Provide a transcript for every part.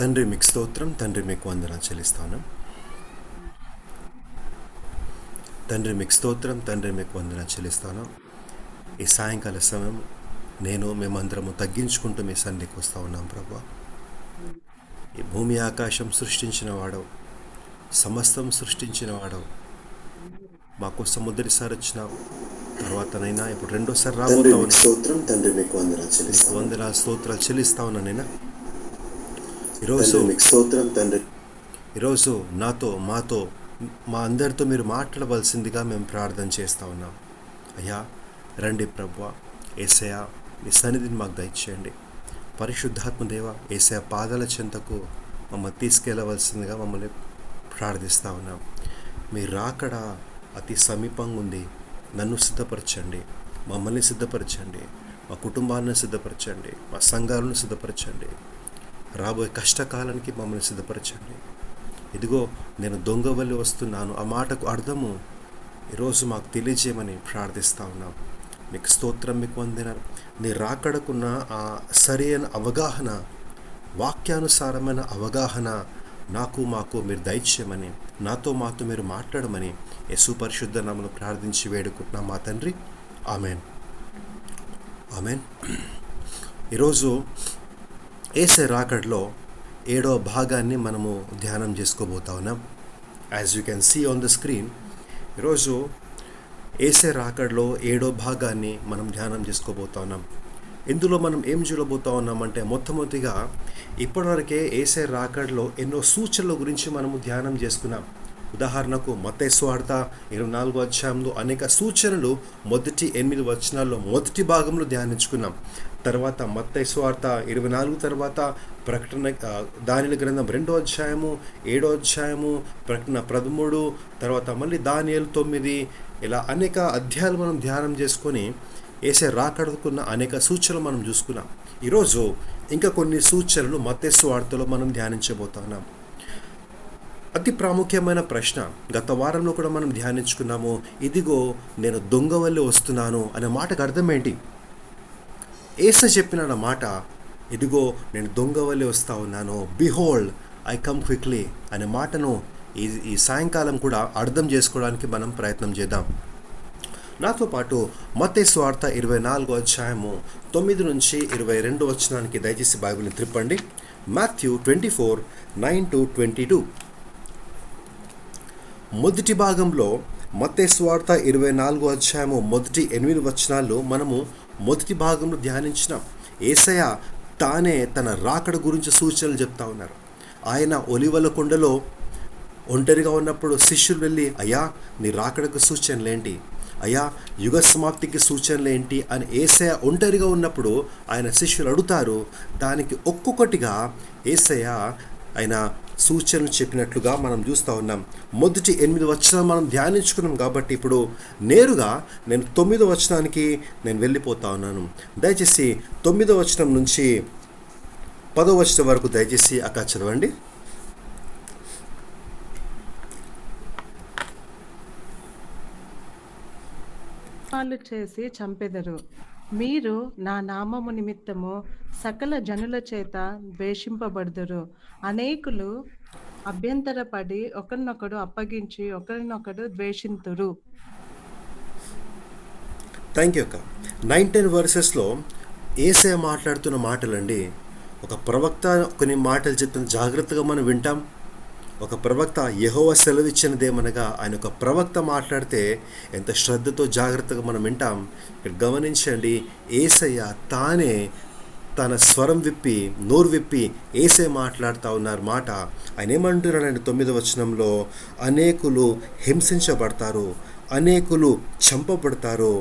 తండ్రి మీకు స్తోత్రం, తండ్రి మీకు వందనాలు చెల్లిస్తాను. తండ్రి మీకు స్తోత్రం, తండ్రి మీకు వందనాలు చెల్లిస్తాను. ఈ సాయంకాల సమయం మేమందరము తగ్గించుకుంటూ మీ సన్నిధికి వస్తూ ఉన్నాం ప్రభా. ఈ భూమి ఆకాశం సృష్టించిన వాడవు, సమస్తం సృష్టించిన వాడవు. మా కోసం మొదటిసారి వచ్చినావు, తర్వాతనైనా ఇప్పుడు రెండోసారి రాబోతా ఉన్నా. స్తోత్రం తండ్రి మీకు వందనాలు స్తోత్రాలు చెల్లిస్తా ఉన్నానైనా. ఈరోజు స్తోత్రం తండ్రి. ఈరోజు మాతో మా అందరితో మీరు మాట్లాడవలసిందిగా మేము ప్రార్థన చేస్తూ ఉన్నాం. అయ్యా రండి ప్రభువా, యేసయ్య మీ సన్నిధిని మాకు దయచేయండి. పరిశుద్ధాత్మ దేవ, యేసయ్య పాదాల చెంతకు మమ్మల్ని తీసుకెళ్ళవలసిందిగా మమ్మల్ని ప్రార్థిస్తూ ఉన్నాం. మీ రాకడ అతి సమీపంగా ఉంది. నన్ను సిద్ధపరచండి, మమ్మల్ని సిద్ధపరచండి, మా కుటుంబాలను సిద్ధపరచండి, మా సంఘాలను సిద్ధపరచండి. రాబోయే కష్టకాలానికి మమ్మల్ని సిద్ధపరచండి. ఇదిగో నేను దొంగ వల్లి వస్తున్నాను, ఆ మాటకు అర్థము ఈరోజు మాకు తెలియజేయమని ప్రార్థిస్తూ ఉన్నాం. మీకు స్తోత్రం, మీకు వందనాలు. నీ రాకడకున్న ఆ సరైన అవగాహన, వాక్యానుసారమైన అవగాహన మాకు మీరు దయచేయమని, మాతో మీరు మాట్లాడమని యేసు పరిశుద్ధ నామమున ప్రార్థించి వేడుకుంటున్నాం మా తండ్రి. Amen, amen. ఈరోజు యేసయ్య రాకడలో 7వ భాగాన్ని మనము ధ్యానం చేసుకోబోతా ఉన్నాం. As you can see on the screen, ఈరోజు యేసయ్య రాకడలో 7వ భాగాన్ని మనం ధ్యానం చేసుకోబోతా ఉన్నాం. ఇందులో మనం ఏం చూడబోతా ఉన్నామంటే, మొట్టమొదటిగా ఇప్పటివరకే యేసయ్య రాకడలో ఎన్నో సూచనల గురించి మనము ధ్యానం చేసుకున్నాం. ఉదాహరణకు మత్తయి సువార్త 24వ అధ్యాయంలో అనేక సూచనలు మొదటి 8 వచనాల్లో మొదటి భాగంలో ధ్యానించుకున్నాం. తర్వాత మత్తయి సువార్త 24 తర్వాత ప్రకటన, దానియేలు గ్రంథం 2వ అధ్యాయము, 7వ అధ్యాయము, ప్రకటన 13, తర్వాత మళ్ళీ దానియేలు 9, ఇలా అనేక అధ్యాయాలు మనం ధ్యానం చేసుకొని యేసయ్య రాకడకున్న అనేక సూచనలు మనం చూసుకున్నాం. ఈరోజు ఇంకా కొన్ని సూచనలు మత్తయి సువార్తలో మనం ధ్యానించబోతున్నాం. అతి ప్రాముఖ్యమైన ప్రశ్న గత వారంలో కూడా మనం ధ్యానించుకున్నాము. ఇదిగో నేను దొంగ వల్లే వస్తున్నాను అనే మాటకు అర్థం ఏంటి? యేసయ్య చెప్పిన మాట, ఇదిగో నేను దొంగ వల్లే వస్తూ ఉన్నాను, బిహోల్డ్ ఐ కమ్ క్విక్లీ అనే మాటను ఈ సాయంకాలం కూడా అర్థం చేసుకోవడానికి మనం ప్రయత్నం చేద్దాం. నాతో పాటు మత్తయి సువార్త 24వ అధ్యాయము 9 నుంచి 22 వచనానికి దయచేసి బైబిల్ని త్రిప్పండి. మాథ్యూ 24:9-22. మొదటి భాగంలో మత్తయి సువార్త 24వ అధ్యాయము మొదటి 8 వచనాలు మనము మొదటి భాగంలో ధ్యానించినాం. యేసయ్య తానే తన రాకడ గురించి సూచనలు చెప్తా ఉన్నారు. ఆయన ఒలివల కొండలో ఒంటరిగా ఉన్నప్పుడు శిష్యులు వెళ్ళి, అయ్యా నీ రాకడకు సూచనలు ఏంటి, అయ్యా యుగ సమాప్తికి సూచనలు ఏంటి అని యేసయ్య ఒంటరిగా ఉన్నప్పుడు ఆయన శిష్యులు అడుగుతారు. దానికి ఒక్కొక్కటిగా యేసయ్య ఆయన సూచనలు చెప్పినట్లుగా మనం చూస్తూ ఉన్నాం. మొదటి 8 వచనాలు మనం ధ్యానించుకున్నాం కాబట్టి ఇప్పుడు నేరుగా నేను 9వ వచనానికి నేను వెళ్ళిపోతా ఉన్నాను. దయచేసి 9వ వచనం నుంచి 10వ వచనం వరకు దయచేసి అక్కడ చదవండి. చేసి చంపెదరు. మీరు నా నామము నిమిత్తము సకల జనుల చేత ద్వేషింపబడుదురు. అనేకులు అభ్యంతరపడి ఒకరినొకడు అప్పగించి ఒకరినొకడు ద్వేషింతురు. థ్యాంక్ యూ అక్క. 19 వర్సెస్లో యేసయ్య మాట్లాడుతున్న మాటలండి. ఒక ప్రవక్త కొన్ని మాటలు చెప్తున్న జాగ్రత్తగా మనం వింటాం. ఒక ప్రవక్త యెహోవా సెలవిచ్చినదేమనగా, ఆయన ఒక ప్రవక్త మాట్లాడితే ఎంత శ్రద్ధతో జాగ్రత్తగా మనం వింటాం. ఇక్కడ గమనించండి, యేసయ్య తానే తన స్వరం విప్పి నోరు విప్పి యేసయ్య మాట్లాడుతూ ఉన్నారు మాట. ఆయన ఏమంటున్నాడంటే 9వ వచనంలో, అనేకులు హింసించబడతారు, అనేకులు చంపబడతారు,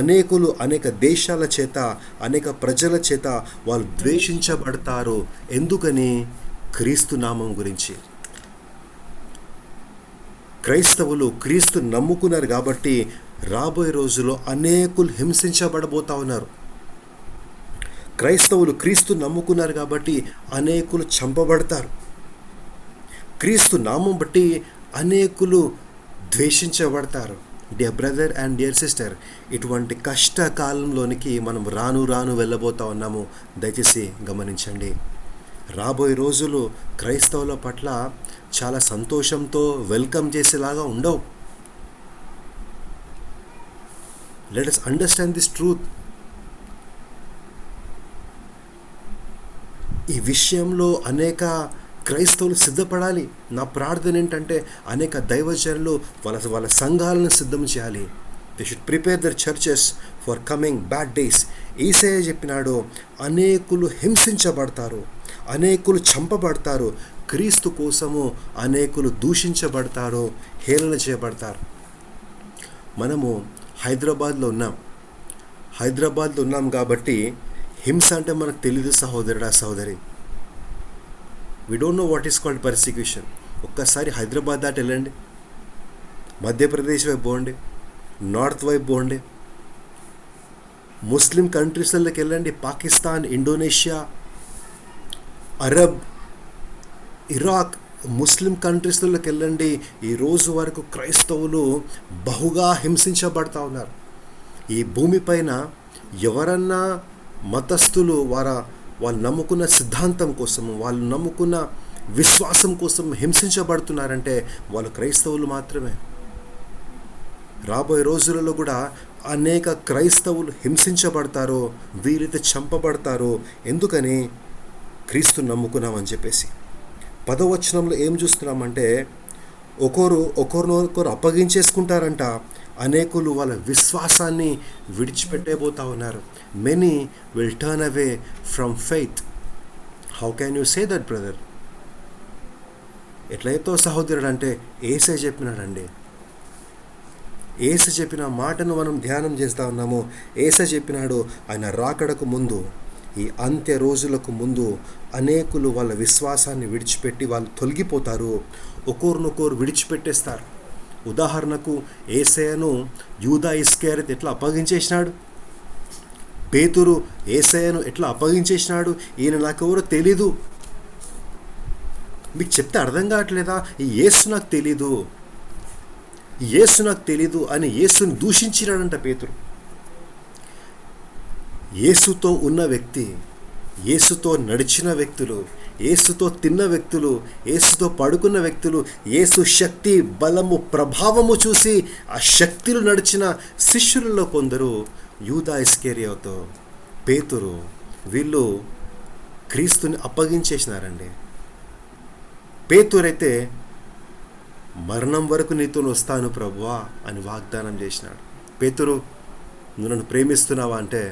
అనేకులు అనేక దేశాల చేత అనేక ప్రజల చేత వాళ్ళు ద్వేషించబడతారు. ఎందుకని? క్రీస్తు నామం గురించి. క్రైస్తవులు క్రీస్తు నమ్ముకున్నారు కాబట్టి రాబోయే రోజుల్లో అనేకులు హింసించబడబోతా ఉన్నారు. క్రైస్తవులు క్రీస్తు నమ్ముకున్నారు కాబట్టి అనేకులు చంపబడతారు. క్రీస్తు నామం బట్టి అనేకులు ద్వేషించబడతారు. Dear brother and dear sister, ఇటువంటి కష్టకాలంలోనికి మనం రాను వెళ్ళబోతా ఉన్నాము. దయచేసి గమనించండి. రాబోయే రోజులు క్రైస్తవుల పట్ల చాలా సంతోషంతో వెల్కమ్ చేసేలాగా ఉండవు. Let us understand this truth. ఈ విషయంలో అనేక క్రైస్తవులు సిద్ధపడాలి. నా ప్రార్థన ఏంటంటే అనేక దైవజనులు వాళ్ళ సంఘాలను సిద్ధం చేయాలి. They should prepare their churches for coming bad days. Yesayya చెప్పినాడు, అనేకులు హింసించబడతారు, అనేకులు చంపబడతారు, క్రీస్తు కోసము అనేకులు దూషించబడతారు, హేళన చేయబడతారు. మనము హైదరాబాద్లో ఉన్నాం కాబట్టి హింస అంటే మనకు తెలీదు సహోదరుడా, సహోదరి. We don't know what is called persecution. ఒక్కసారి హైదరాబాద్ దాటి వెళ్ళండి, మధ్యప్రదేశ్ వైపు పోండి, నార్త్ వైపు పోండి, ముస్లిం కంట్రీస్లోకి వెళ్ళండి, పాకిస్తాన్, ఇండోనేషియా, అరబ్, ఇరాక్, ముస్లిం కంట్రీస్లోకి వెళ్ళండి. ఈ రోజు వరకు క్రైస్తవులు బహుగా హింసించబడతా ఉన్నారు. ఈ భూమిపైన ఎవరన్నా మతస్థులు వాళ్ళు నమ్ముకున్న సిద్ధాంతం కోసము, వాళ్ళు నమ్ముకున్న విశ్వాసం కోసం హింసించబడుతున్నారంటే వాళ్ళు క్రైస్తవులు మాత్రమే. రాబోయే రోజులలో కూడా అనేక క్రైస్తవులు హింసించబడతారు, వీరితో చంపబడతారు. ఎందుకని? క్రీస్తు నమ్ముకున్నామని చెప్పేసి. 10వ వచనంలో ఏం చూస్తున్నామంటే ఒకరినొకరు అప్పగించేసుకుంటారంట. అనేకులు వాళ్ళ విశ్వాసాన్ని విడిచిపెట్టేపోతా ఉన్నారు. Many will turn away from faith. How can you say that brother? ఎట్లా చెప్తావు సహోదరుడు అంటే యేసయ్య చెప్పినాడండి. యేసు చెప్పిన మాటను మనం ధ్యానం చేస్తూ ఉన్నాము. యేసయ్య చెప్పినాడు, ఆయన రాకడకు ముందు, ఈ అంత్య రోజులకు ముందు అనేకులు వాళ్ళ విశ్వాసాన్ని విడిచిపెట్టి వాళ్ళు తొలగిపోతారు, ఒకరినొకరు విడిచిపెట్టేస్తారు. ఉదాహరణకు యేసయ్యను యూదా ఇస్కరియోతు ఎట్లా అప్పగించేసినాడు, పేతురు యేసయ్యను ఎట్లా అప్పగించేసినాడు. ఈయన నాకెవరో తెలీదు, మీకు చెప్తే అర్థం కావట్లేదా, ఈ యేసు నాకు తెలీదు అని యేసుని దూషించినాడంట పేతురు. యేసుతో ఉన్న వ్యక్తి, యేసుతో నడిచిన వ్యక్తులు, యేసుతో తిన్న వ్యక్తులు, యేసుతో పడుకున్న వ్యక్తులు, యేసు శక్తి, బలము, ప్రభావము చూసి ఆ శక్తులు నడిచిన శిష్యులలో కొందరు యూదా ఇస్కరియోతు, పేతురు, వీళ్ళు క్రీస్తుని అప్పగించేసినారండి. పేతురైతే మరణం వరకు నీతో వస్తాను ప్రభువా అని వాగ్దానం చేసినాడు. పేతురు, నువ్వు నన్ను ప్రేమిస్తున్నావా అంటే,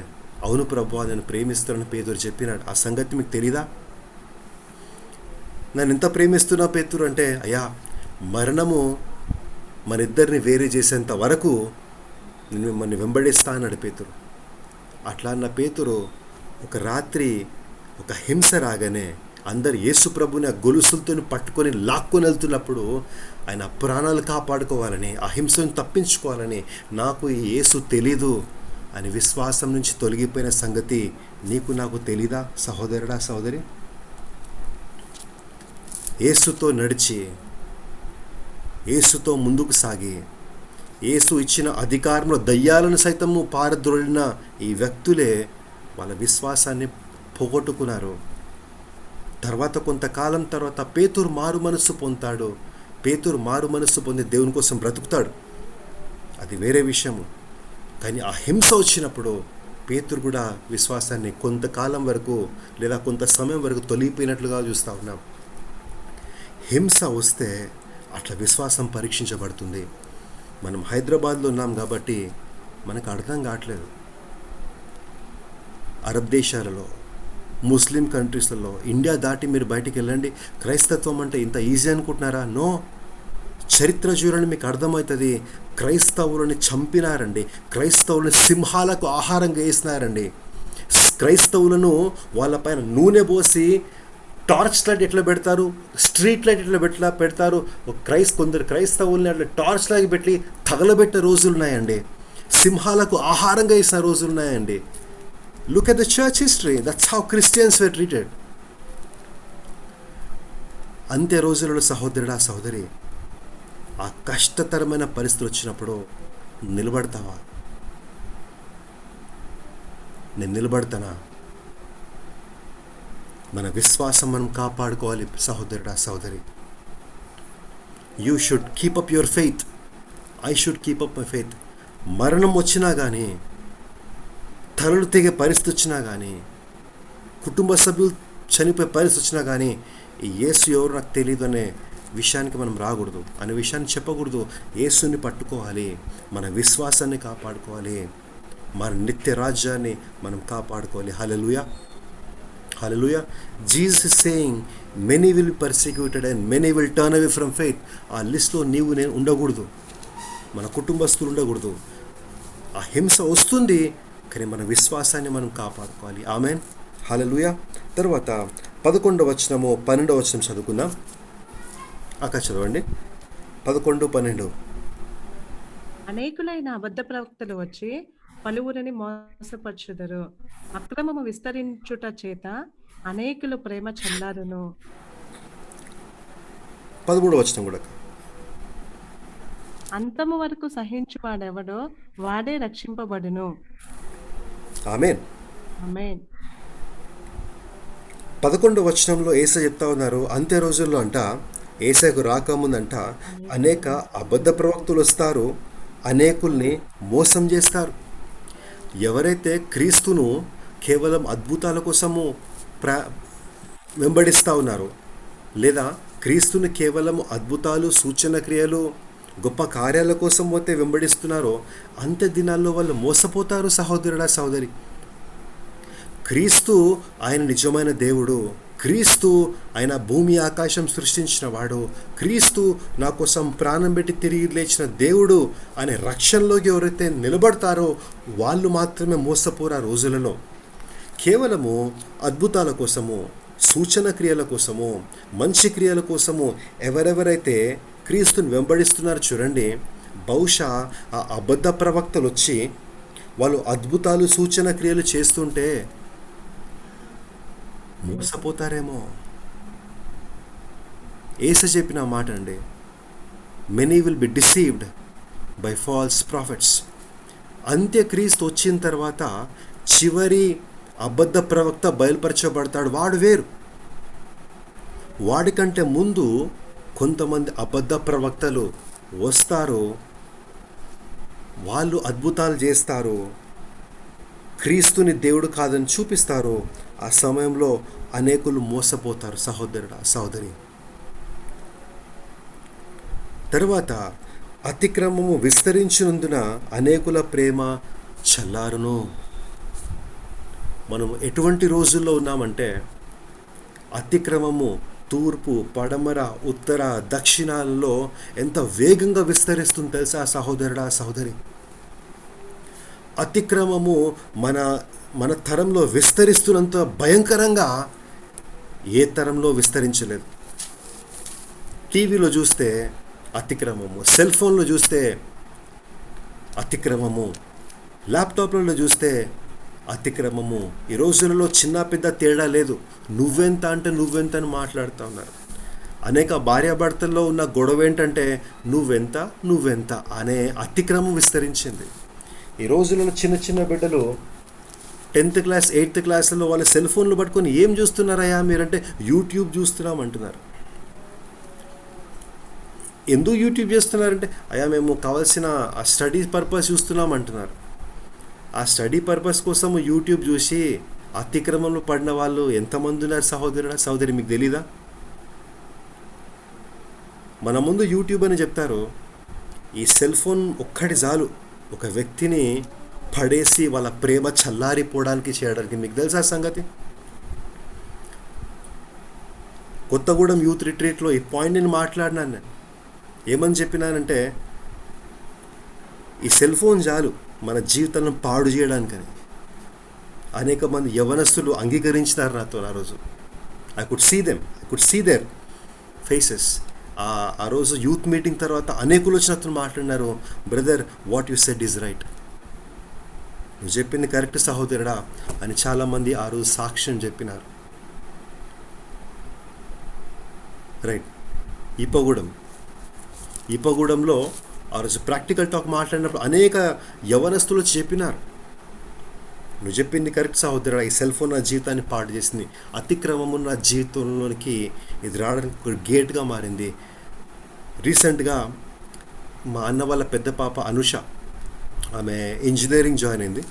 అవును ప్రభువా నేను ప్రేమిస్తున్నాను పేతురు చెప్పినాడు. ఆ సంగతి మీకు తెలీదా? నన్ను ఎంత ప్రేమిస్తున్నా పేతురు అంటే, అయ్యా మరణము మన ఇద్దరిని వేరే చేసేంత వరకు నేను మిమ్మల్ని వెంబడిస్తా అన్నాడు పేతురు. అట్లా అన్న పేతురు ఒక రాత్రి ఒక హింస రాగానే అందరు యేసు ప్రభుని ఆ గొలుసులతో పట్టుకొని లాక్కొని వెళ్తున్నప్పుడు ఆయన ప్రాణాలు కాపాడుకోవాలని, ఆ హింసను తప్పించుకోవాలని, నాకు ఈ యేసు తెలీదు అని విశ్వాసం నుంచి తొలగిపోయిన సంగతి నీకు నాకు తెలీదా సహోదరుడా, సహోదరి? యేసుతో నడిచి, యేసుతో ముందుకు సాగి, యేసు ఇచ్చిన అధికారంలో దయ్యాలను సైతము పారద్రోలిన ఈ వ్యక్తులే వాళ్ళ విశ్వాసాన్ని పోగొట్టుకున్నారు. తర్వాత కొంతకాలం తర్వాత పేతురు మారు మనస్సు పొందుతాడు. పేతురు మారు మనస్సు పొంది దేవుని కోసం బ్రతుకుతాడు, అది వేరే విషయము. కానీ ఆ హింస వచ్చినప్పుడు పేతురు కూడా విశ్వాసాన్ని కొంతకాలం వరకు లేదా కొంత సమయం వరకు తొలగిపోయినట్లుగా చూస్తూ ఉన్నాం. హింస వస్తే అట్లా విశ్వాసం పరీక్షించబడుతుంది. మనం హైదరాబాద్లో ఉన్నాం కాబట్టి మనకు అర్థం కావట్లేదు. అరబ్ దేశాలలో, ముస్లిం కంట్రీస్లలో, ఇండియా దాటి మీరు బయటికి వెళ్ళండి, క్రైస్తత్వం అంటే ఇంత ఈజీ అనుకుంటున్నారా? నో. చరిత్ర చూడండి, మీకు అర్థమవుతుంది. క్రైస్తవులని చంపినారండి, క్రైస్తవులని సింహాలకు ఆహారంగా వేసినారండి, క్రైస్తవులను వాళ్ళపైన నూనె పోసి టార్చ్ లైట్ ఎట్లా పెడతారు, స్ట్రీట్ లైట్ ఎట్లా పెడతారు, కొందరు క్రైస్తవుల్ని అట్లా టార్చ్ లైట్ పెట్టి తగలబెట్టే రోజులు ఉన్నాయండి, సింహాలకు ఆహారంగా వేసిన రోజులు ఉన్నాయండి. Look at the church history. That's how Christians were treated. అంత్య రోజులలో సహోదరుడా, సహోదరి, ఆ కష్టతరమైన పరిస్థితులు వచ్చినప్పుడు నిలబడతావా? నేను నిలబడతానా? మన విశ్వాసం మనం కాపాడుకోవాలి సహోదరుడా సహోదరి. You should keep up your faith. I should keep up my faith. మరణం వచ్చినా కానీ, తలలు తెగే పరిస్థితి వచ్చినా కానీ, కుటుంబ సభ్యులు చనిపోయే పరిస్థితి వచ్చినా కానీ, ఈ యేసు ఎవరు నాకు తెలియదు అనే విషయానికి మనం రాకూడదు, అనే విషయాన్ని చెప్పకూడదు. యేసుని పట్టుకోవాలి, మన విశ్వాసాన్ని కాపాడుకోవాలి, మన నిత్య రాజ్యాన్ని మనం కాపాడుకోవాలి. Hallelujah, hallelujah. Jesus is saying many will be persecuted and many will turn away from faith. ఆ లిస్ట్లో నీవు నేను ఉండకూడదు, మన కుటుంబస్తులు ఉండకూడదు. ఆ హింస వస్తుంది, కానీ మన విశ్వాసాన్ని మనం కాపాడుకోవాలి. ఆమేన్, హల్లెలూయా. తర్వాత 11వ వచనము 12వ వచనం చదువుకుందాం. అక్క చదవండి, 11, 12. అనేకులైన అబద్ధ ప్రవక్తలు వచ్చి పలువురిని మోసపరచుదురు. అక్రమము విస్తరించుట చేత అనేకులు ప్రేమ చల్లారును. 13వ వచనం కూడా. అంతము వరకు సహించువాడెవడో వాడే రక్షింపబడును. ఆమేన్. ఆమేన్. 11వ వచనంలో యేసయ్య చెప్తా ఉన్నారు, అంత్య రోజుల్లో అంట, యేసయ్యకు రాకముందంట అనేక అబద్ధ ప్రవక్తలు వస్తారు, అనేకుల్ని మోసం చేస్తారు. ఎవరైతే క్రీస్తును కేవలం అద్భుతాల కోసము వెంబడిస్తూ ఉన్నారో, లేదా క్రీస్తుని కేవలం అద్భుతాలు, సూచన క్రియలు, గొప్ప కార్యాల కోసం పోతే వెంబడిస్తున్నారో, అంత్య దినాల్లో వాళ్ళు మోసపోతారు సహోదరుడా సహోదరి. క్రీస్తు ఆయన నిజమైన దేవుడు, క్రీస్తు ఆయన భూమి ఆకాశం సృష్టించిన వాడు, క్రీస్తు నా కోసం ప్రాణం పెట్టి తిరిగి లేచిన దేవుడు అనే రక్షణలోకి ఎవరైతే నిలబడతారో వాళ్ళు మాత్రమే మోసపోరు ఆ రోజులలో. కేవలము అద్భుతాల కోసము, సూచన క్రియల కోసము, మంచి క్రియల కోసము ఎవరెవరైతే క్రీస్తుని వెంబడిస్తున్నారు చూడండి, బహుశా ఆ అబద్ధ ప్రవక్తలు వచ్చి వాళ్ళు అద్భుతాలు, సూచన క్రియలు చేస్తుంటే మోసపోతారేమో. యేసు చెప్పిన మాట అండి, many will be deceived by false prophets. అంత్యక్రీస్తు వచ్చిన తర్వాత చివరి అబద్ధ ప్రవక్త బయలుపరచబడతాడు, వాడు వేరు. వాడికంటే ముందు కొంతమంది అబద్ధ ప్రవక్తలు వస్తారు, వాళ్ళు అద్భుతాలు చేస్తారు, క్రీస్తుని దేవుడు కాదని చూపిస్తారు. ఆ సమయంలో అనేకులు మోసపోతారు సహోదరుడా సహోదరి. తర్వాత అతిక్రమము విస్తరించినందున అనేకుల ప్రేమ చల్లారును. మనం ఎటువంటి రోజుల్లో ఉన్నామంటే, అతిక్రమము తూర్పు, పడమర, ఉత్తర, దక్షిణాలలో ఎంత వేగంగా విస్తరిస్తుంది తెలుసా సహోదరుడా సహోదరి. అతిక్రమము మన తరంలో విస్తరిస్తున్నంత భయంకరంగా ఏ తరంలో విస్తరించలేదు. టీవీలో చూస్తే అతిక్రమము, సెల్ ఫోన్లో చూస్తే అతిక్రమము, ల్యాప్టాప్లలో చూస్తే అతిక్రమము. ఈ రోజులలో చిన్న పెద్ద తేడా లేదు, నువ్వెంత అంటే నువ్వెంత అని మాట్లాడుతూ ఉన్నారు. అనేక భార్యాభర్తల్లో ఉన్న గొడవ ఏంటంటే నువ్వెంత నువ్వెంత అనే అతిక్రమం విస్తరించింది. ఈ రోజులలో చిన్న చిన్న బిడ్డలు 10th క్లాస్ 8th క్లాస్లో వాళ్ళ సెల్ ఫోన్లు పట్టుకొని ఏం చూస్తున్నారయ్యా మీరంటే యూట్యూబ్ చూస్తున్నాం అంటున్నారు. ఎందుకు యూట్యూబ్ చేస్తున్నారంటే అయ్యా మేము కావాల్సిన ఆ స్టడీ పర్పస్ చూస్తున్నాం అంటున్నారు. ఆ స్టడీ పర్పస్ కోసం యూట్యూబ్ చూసి అతిక్రమంలో పడిన వాళ్ళు ఎంతమంది ఉన్నారు సహోదరుడా సహోదరి, మీకు తెలీదా? మన ముందు యూట్యూబ్ అని చెప్తారు, ఈ సెల్ ఫోన్ ఒక్కటి చాలు ఒక వ్యక్తిని పడేసి వాళ్ళ ప్రేమ చల్లారిపోవడానికి చేయడానికి. మీకు తెలుసా సంగతి? కొత్తగూడెం యూత్ రిట్రీట్లో ఈ పాయింట్ నేను మాట్లాడినాను. నేను ఏమని చెప్పినానంటే, ఈ సెల్ ఫోన్ చాలు మన జీవితాలను పాడు చేయడానికని. అనేక మంది యవనస్తులు అంగీకరించినారు నాతో ఆ రోజు. I could see their faces. ఆ రోజు యూత్ మీటింగ్ తర్వాత అనేకులు వచ్చినట్టు మాట్లాడినారు, brother what you said is right, నువ్వు చెప్పింది కరెక్ట్ సహోదరుడా అని చాలామంది ఆ రోజు సాక్ష్యం చెప్పినారు. రైట్. ఇప్పగూడెంలో ఆ రోజు ప్రాక్టికల్ టాక్ మాట్లాడినప్పుడు అనేక యవనస్తులు చెప్పినారు, నువ్వు చెప్పింది కరెక్ట్ సహోదరుడా. ఈ సెల్ ఫోన్ నా జీవితాన్ని పాడు చేసింది. అతిక్రమము నా జీవితంలోనికి ఇది రావడానికి ఒక గేట్గా మారింది. రీసెంట్గా మా అన్న వాళ్ళ పెద్ద పాప అనుష, ఆమె ఇంజనీరింగ్ జాయిన్ అయింది,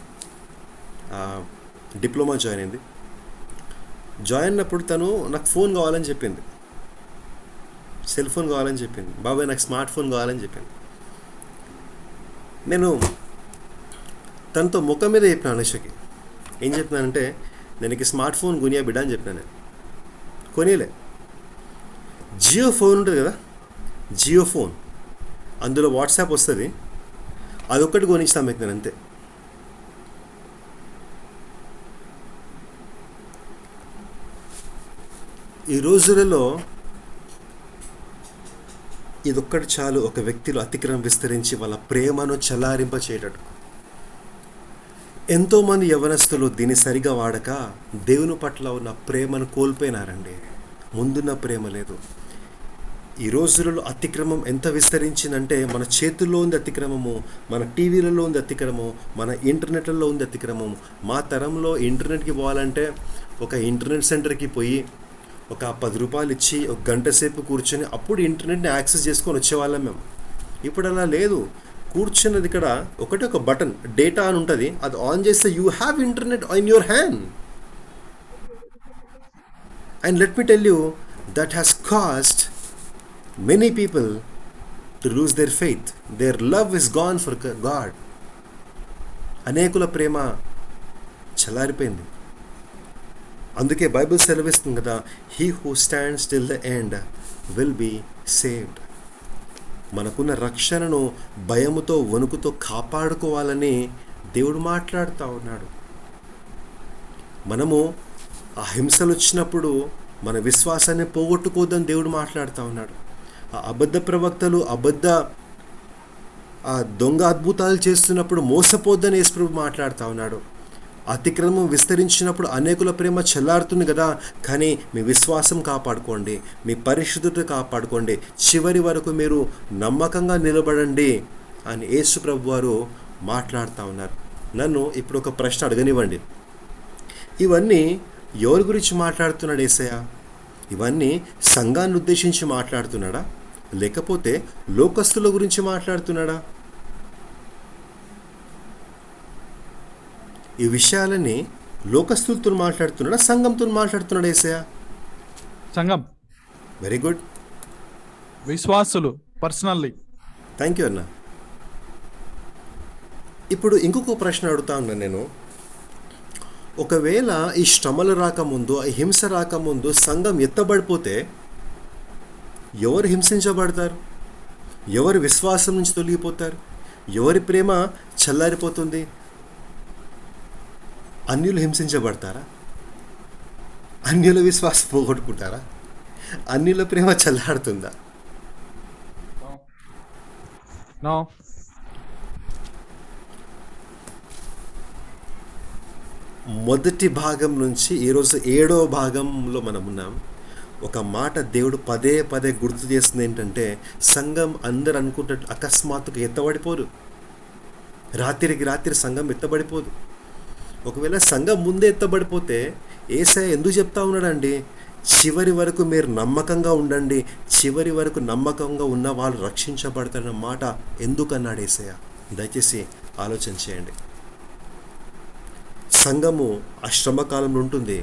డిప్లొమా జాయిన్ అయింది. జాయిన్ అయినప్పుడు తను నాకు ఫోన్ కావాలని చెప్పింది, సెల్ ఫోన్ కావాలని చెప్పింది. బాబాయ్ నాకు స్మార్ట్ ఫోన్ కావాలని చెప్పింది. నేను తనతో ముఖం మీద చెప్పిన అనుషకి ఏం చెప్పినానంటే, నేను స్మార్ట్ ఫోన్ కొనియా బిడ్డ అని చెప్పినా. నేను కొనియలే. జియో ఫోన్ ఉంటుంది కదా, జియో ఫోన్, అందులో వాట్సాప్ వస్తుంది, అదొక్కటి కొనిస్తాను మీకు నేను, అంతే. ఈ రోజులలో ఇదొక్కటి చాలు ఒక వ్యక్తిలో అతిక్రమం విస్తరించి వాళ్ళ ప్రేమను చల్లారింప చేయటట్టు. ఎంతోమంది యవనస్తులు దీన్ని సరిగా వాడక దేవుని పట్ల ఉన్న ప్రేమను కోల్పోయినారండి. ముందున్న ప్రేమ లేదు. ఈ రోజులలో అతిక్రమం ఎంత విస్తరించిందంటే, మన చేతుల్లో ఉంది అతిక్రమము, మన టీవీలలో ఉంది అతిక్రమం, మన ఇంటర్నెట్లలో ఉంది అతిక్రమం. మా తరంలో ఇంటర్నెట్కి పోవాలంటే ఒక ఇంటర్నెట్ సెంటర్కి పోయి ఒక 10 రూపాయలు ఇచ్చి ఒక గంట సేపు కూర్చొని అప్పుడు ఇంటర్నెట్ని యాక్సెస్ చేసుకొని వచ్చేవాళ్ళం మేము. ఇప్పుడు అలా లేదు. కూర్చున్నది ఇక్కడ ఒకటే ఒక బటన్, డేటా అని ఉంటుంది, అది ఆన్ చేస్తే you have internet in your hand. And let me tell you, that has cost many people to lose their faith. Their love is gone for God. అనేకుల ప్రేమ చల్లారిపోయింది. అందుకే బైబిల్ సెలవిస్తుంది కదా, he who stands till the end will be saved. మనకున్న రక్షణను భయముతో వణుకుతో కాపాడుకోవాలని దేవుడు మాట్లాడుతూ ఉన్నాడు. మనము ఆ హింసలు వచ్చినప్పుడు మన విశ్వాసాన్ని పోగొట్టుకోవద్దని దేవుడు మాట్లాడుతూ ఉన్నాడు. ఆ అబద్ధ ప్రవక్తలు ఆ దొంగ అద్భుతాలు చేస్తున్నప్పుడు మోసపోద్దని యేసుప్రభు మాట్లాడుతూ ఉన్నాడు. అతిక్రమం విస్తరించినప్పుడు అనేకుల ప్రేమ చల్లారుతుంది కదా, కానీ మీ విశ్వాసం కాపాడుకోండి, మీ పరిశుద్ధత కాపాడుకోండి, చివరి వరకు మీరు నమ్మకంగా నిలబడండి అని యేసుప్రభు వారు మాట్లాడుతూ ఉన్నారు. నన్ను ఇప్పుడు ఒక ప్రశ్న అడగనివ్వండి. ఇవన్నీ ఎవరి గురించి మాట్లాడుతున్నాడు యేసయ్య? ఇవన్నీ సంఘాన్ని ఉద్దేశించి మాట్లాడుతున్నాడా, లేకపోతే లోకస్తుల గురించి మాట్లాడుతున్నాడా? ఈ విషయాలని లోకస్తులతో మాట్లాడుతున్నాడా, సంఘంతో మాట్లాడుతున్నాడా యేసయ్య? సంఘం. Very good. విశ్వాసులు పర్సనల్లీ. థ్యాంక్ యూ అన్న. ఇప్పుడు ఇంకొక ప్రశ్న అడుగుతా ఉన్నాను నేను. ఒకవేళ ఈ శ్రమలు రాకముందు, ఈ హింస రాకముందు సంఘం ఎత్తబడిపోతే ఎవరు హింసించబడతారు? ఎవరి విశ్వాసం నుంచి తొలగిపోతారు? ఎవరి ప్రేమ చల్లారిపోతుంది? అన్యులు హింసించబడతారా? అన్యుల విశ్వాసం పోగొట్టుకుంటారా? అన్యుల ప్రేమ చల్లారుతుందా? నో. మొదటి భాగం నుంచి ఈరోజు 7వ భాగంలో మనం ఉన్నాం. ఒక మాట దేవుడు పదే పదే గుర్తు చేస్తుంది ఏంటంటే, సంఘం అందరు అనుకుంటే అకస్మాత్తుగా ఎత్తబడిపోదు. రాత్రికి రాత్రి సంఘం ఎత్తబడిపోదు. ఒకవేళ సంఘం ముందే ఎత్తబడిపోతే యేసయ్య ఎందుకు చెప్తా ఉన్నాడండి, చివరి వరకు మీరు నమ్మకంగా ఉండండి, చివరి వరకు నమ్మకంగా ఉన్న వాళ్ళు రక్షించబడతారన్న మాట ఎందుకన్నాడు యేసయ్య? దయచేసి ఆలోచన చేయండి. సంఘము ఆ శ్రమకాలంలో ఉంటుంది.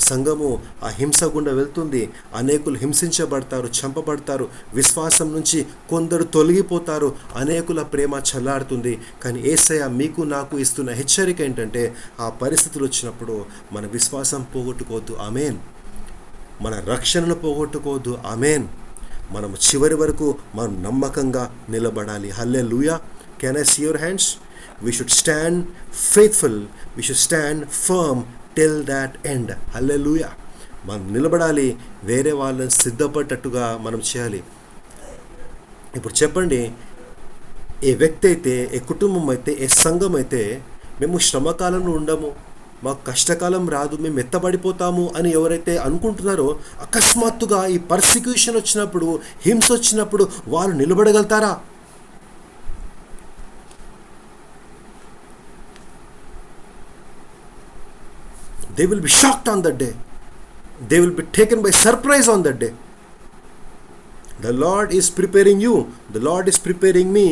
సంఘము ఆ హింస గుండా వెళ్తుంది. అనేకులు హింసించబడతారు, చంపబడతారు, విశ్వాసం నుంచి కొందరు తొలగిపోతారు, అనేకుల ప్రేమ చల్లారుతుంది. కానీ యేసయ్య మీకు నాకు ఇస్తున్న హెచ్చరిక ఏంటంటే, ఆ పరిస్థితులు వచ్చినప్పుడు మన విశ్వాసం పోగొట్టుకోవద్దు. ఆమేన్. మన రక్షణను పోగొట్టుకోవద్దు. ఆమేన్. మనం చివరి వరకు మనం నమ్మకంగా నిలబడాలి. Hallelujah. Can I see your hands? We should stand faithful. We should stand firm till that end. Hallelujah. మనం నిలబడాలి. వేరే వాళ్ళని సిద్ధపడ్డట్టుగా మనం చేయాలి. ఇప్పుడు చెప్పండి, ఏ వ్యక్తి అయితే, ఏ కుటుంబం అయితే, ఏ సంఘం అయితే మేము శ్రమకాలంలో ఉండము, మాకు కష్టకాలం రాదు, మేము ఎత్తబడిపోతాము అని ఎవరైతే అనుకుంటున్నారో, అకస్మాత్తుగా ఈ పర్సిక్యూషన్ వచ్చినప్పుడు, హింస వచ్చినప్పుడు వాళ్ళు నిలబడగలుగుతారా? They will be shocked on that day. They will be taken by surprise on that day. The Lord is preparing you. The Lord is preparing me.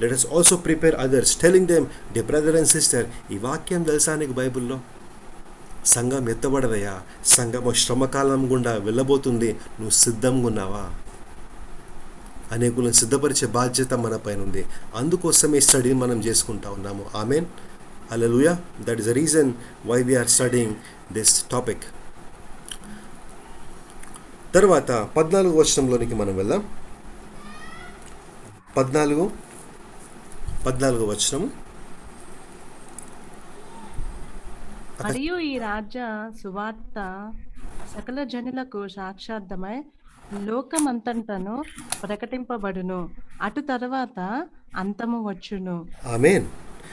Let us also prepare others. Telling them, dear brother and sister, ఈ వాక్యం తెలుసా నీకు బైబిల్లో? సంఘం ఎత్తబడదయా, సంఘం శ్రమకాలం గుండా వెళ్ళబోతుంది, నువ్వు సిద్ధంగా ఉన్నావా? అనేకులను సిద్ధపరిచే బాధ్యత మన పైన ఉంది. అందుకోసమే ఈ స్టడీని మనం చేసుకుంటా ఉన్నాము. Amen. Hallelujah. That is the reason why we are studying this topic. తర్వాత 14వ వచనంలోనికి మనం వెళ్దాం. 14వ వచనం. మరియు ఈ రాజ్య సువార్త సకల జనులకు సాక్షార్థమై లోకమంతటను ప్రకటింపబడును. అటు తర్వాత అంతము వచ్చును. ఆమేన్.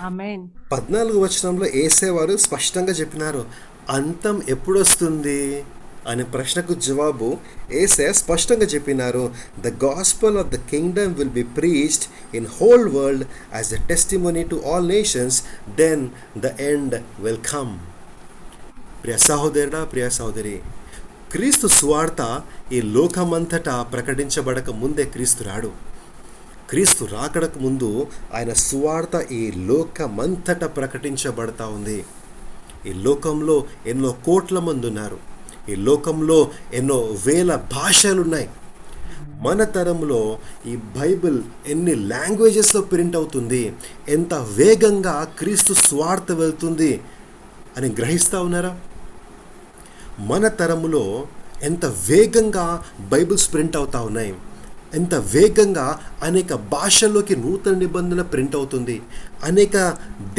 ఆమేన్. 14వ వచనంలో యేసేవారు స్పష్టంగా చెప్పినారు, అంతం ఎప్పుడొస్తుంది అనే ప్రశ్నకు జవాబు యేసయ్య స్పష్టంగా చెప్పినారు. The gospel of the kingdom will be preached in whole world as a testimony to all nations, then the end will come. ప్రియ సహోదరుడా, ప్రియ సహోదరి, క్రీస్తు సువార్త ఈ లోకమంతటా ప్రకటించబడక ముందే క్రీస్తు రాడు. క్రీస్తు రాకడకు ముందు ఆయన సువార్త ఈ లోకమంతటా ప్రకటించబడతా ఉంది. ఈ లోకంలో ఎన్నో కోట్ల మంది ఉన్నారు. ఈ లోకంలో ఎన్నో వేల భాషలున్నాయి. మన తరంలో ఈ బైబిల్ ఎన్ని లాంగ్వేజెస్లో ప్రింట్ అవుతుంది, ఎంత వేగంగా క్రీస్తు స్వార్థ వెళ్తుంది అని గ్రహిస్తూ ఉన్నారా? మన తరములో ఎంత వేగంగా బైబిల్స్ ప్రింట్ అవుతూ ఉన్నాయి, ఎంత వేగంగా అనేక భాషల్లోకి నూతన నిబంధన ప్రింట్ అవుతుంది. అనేక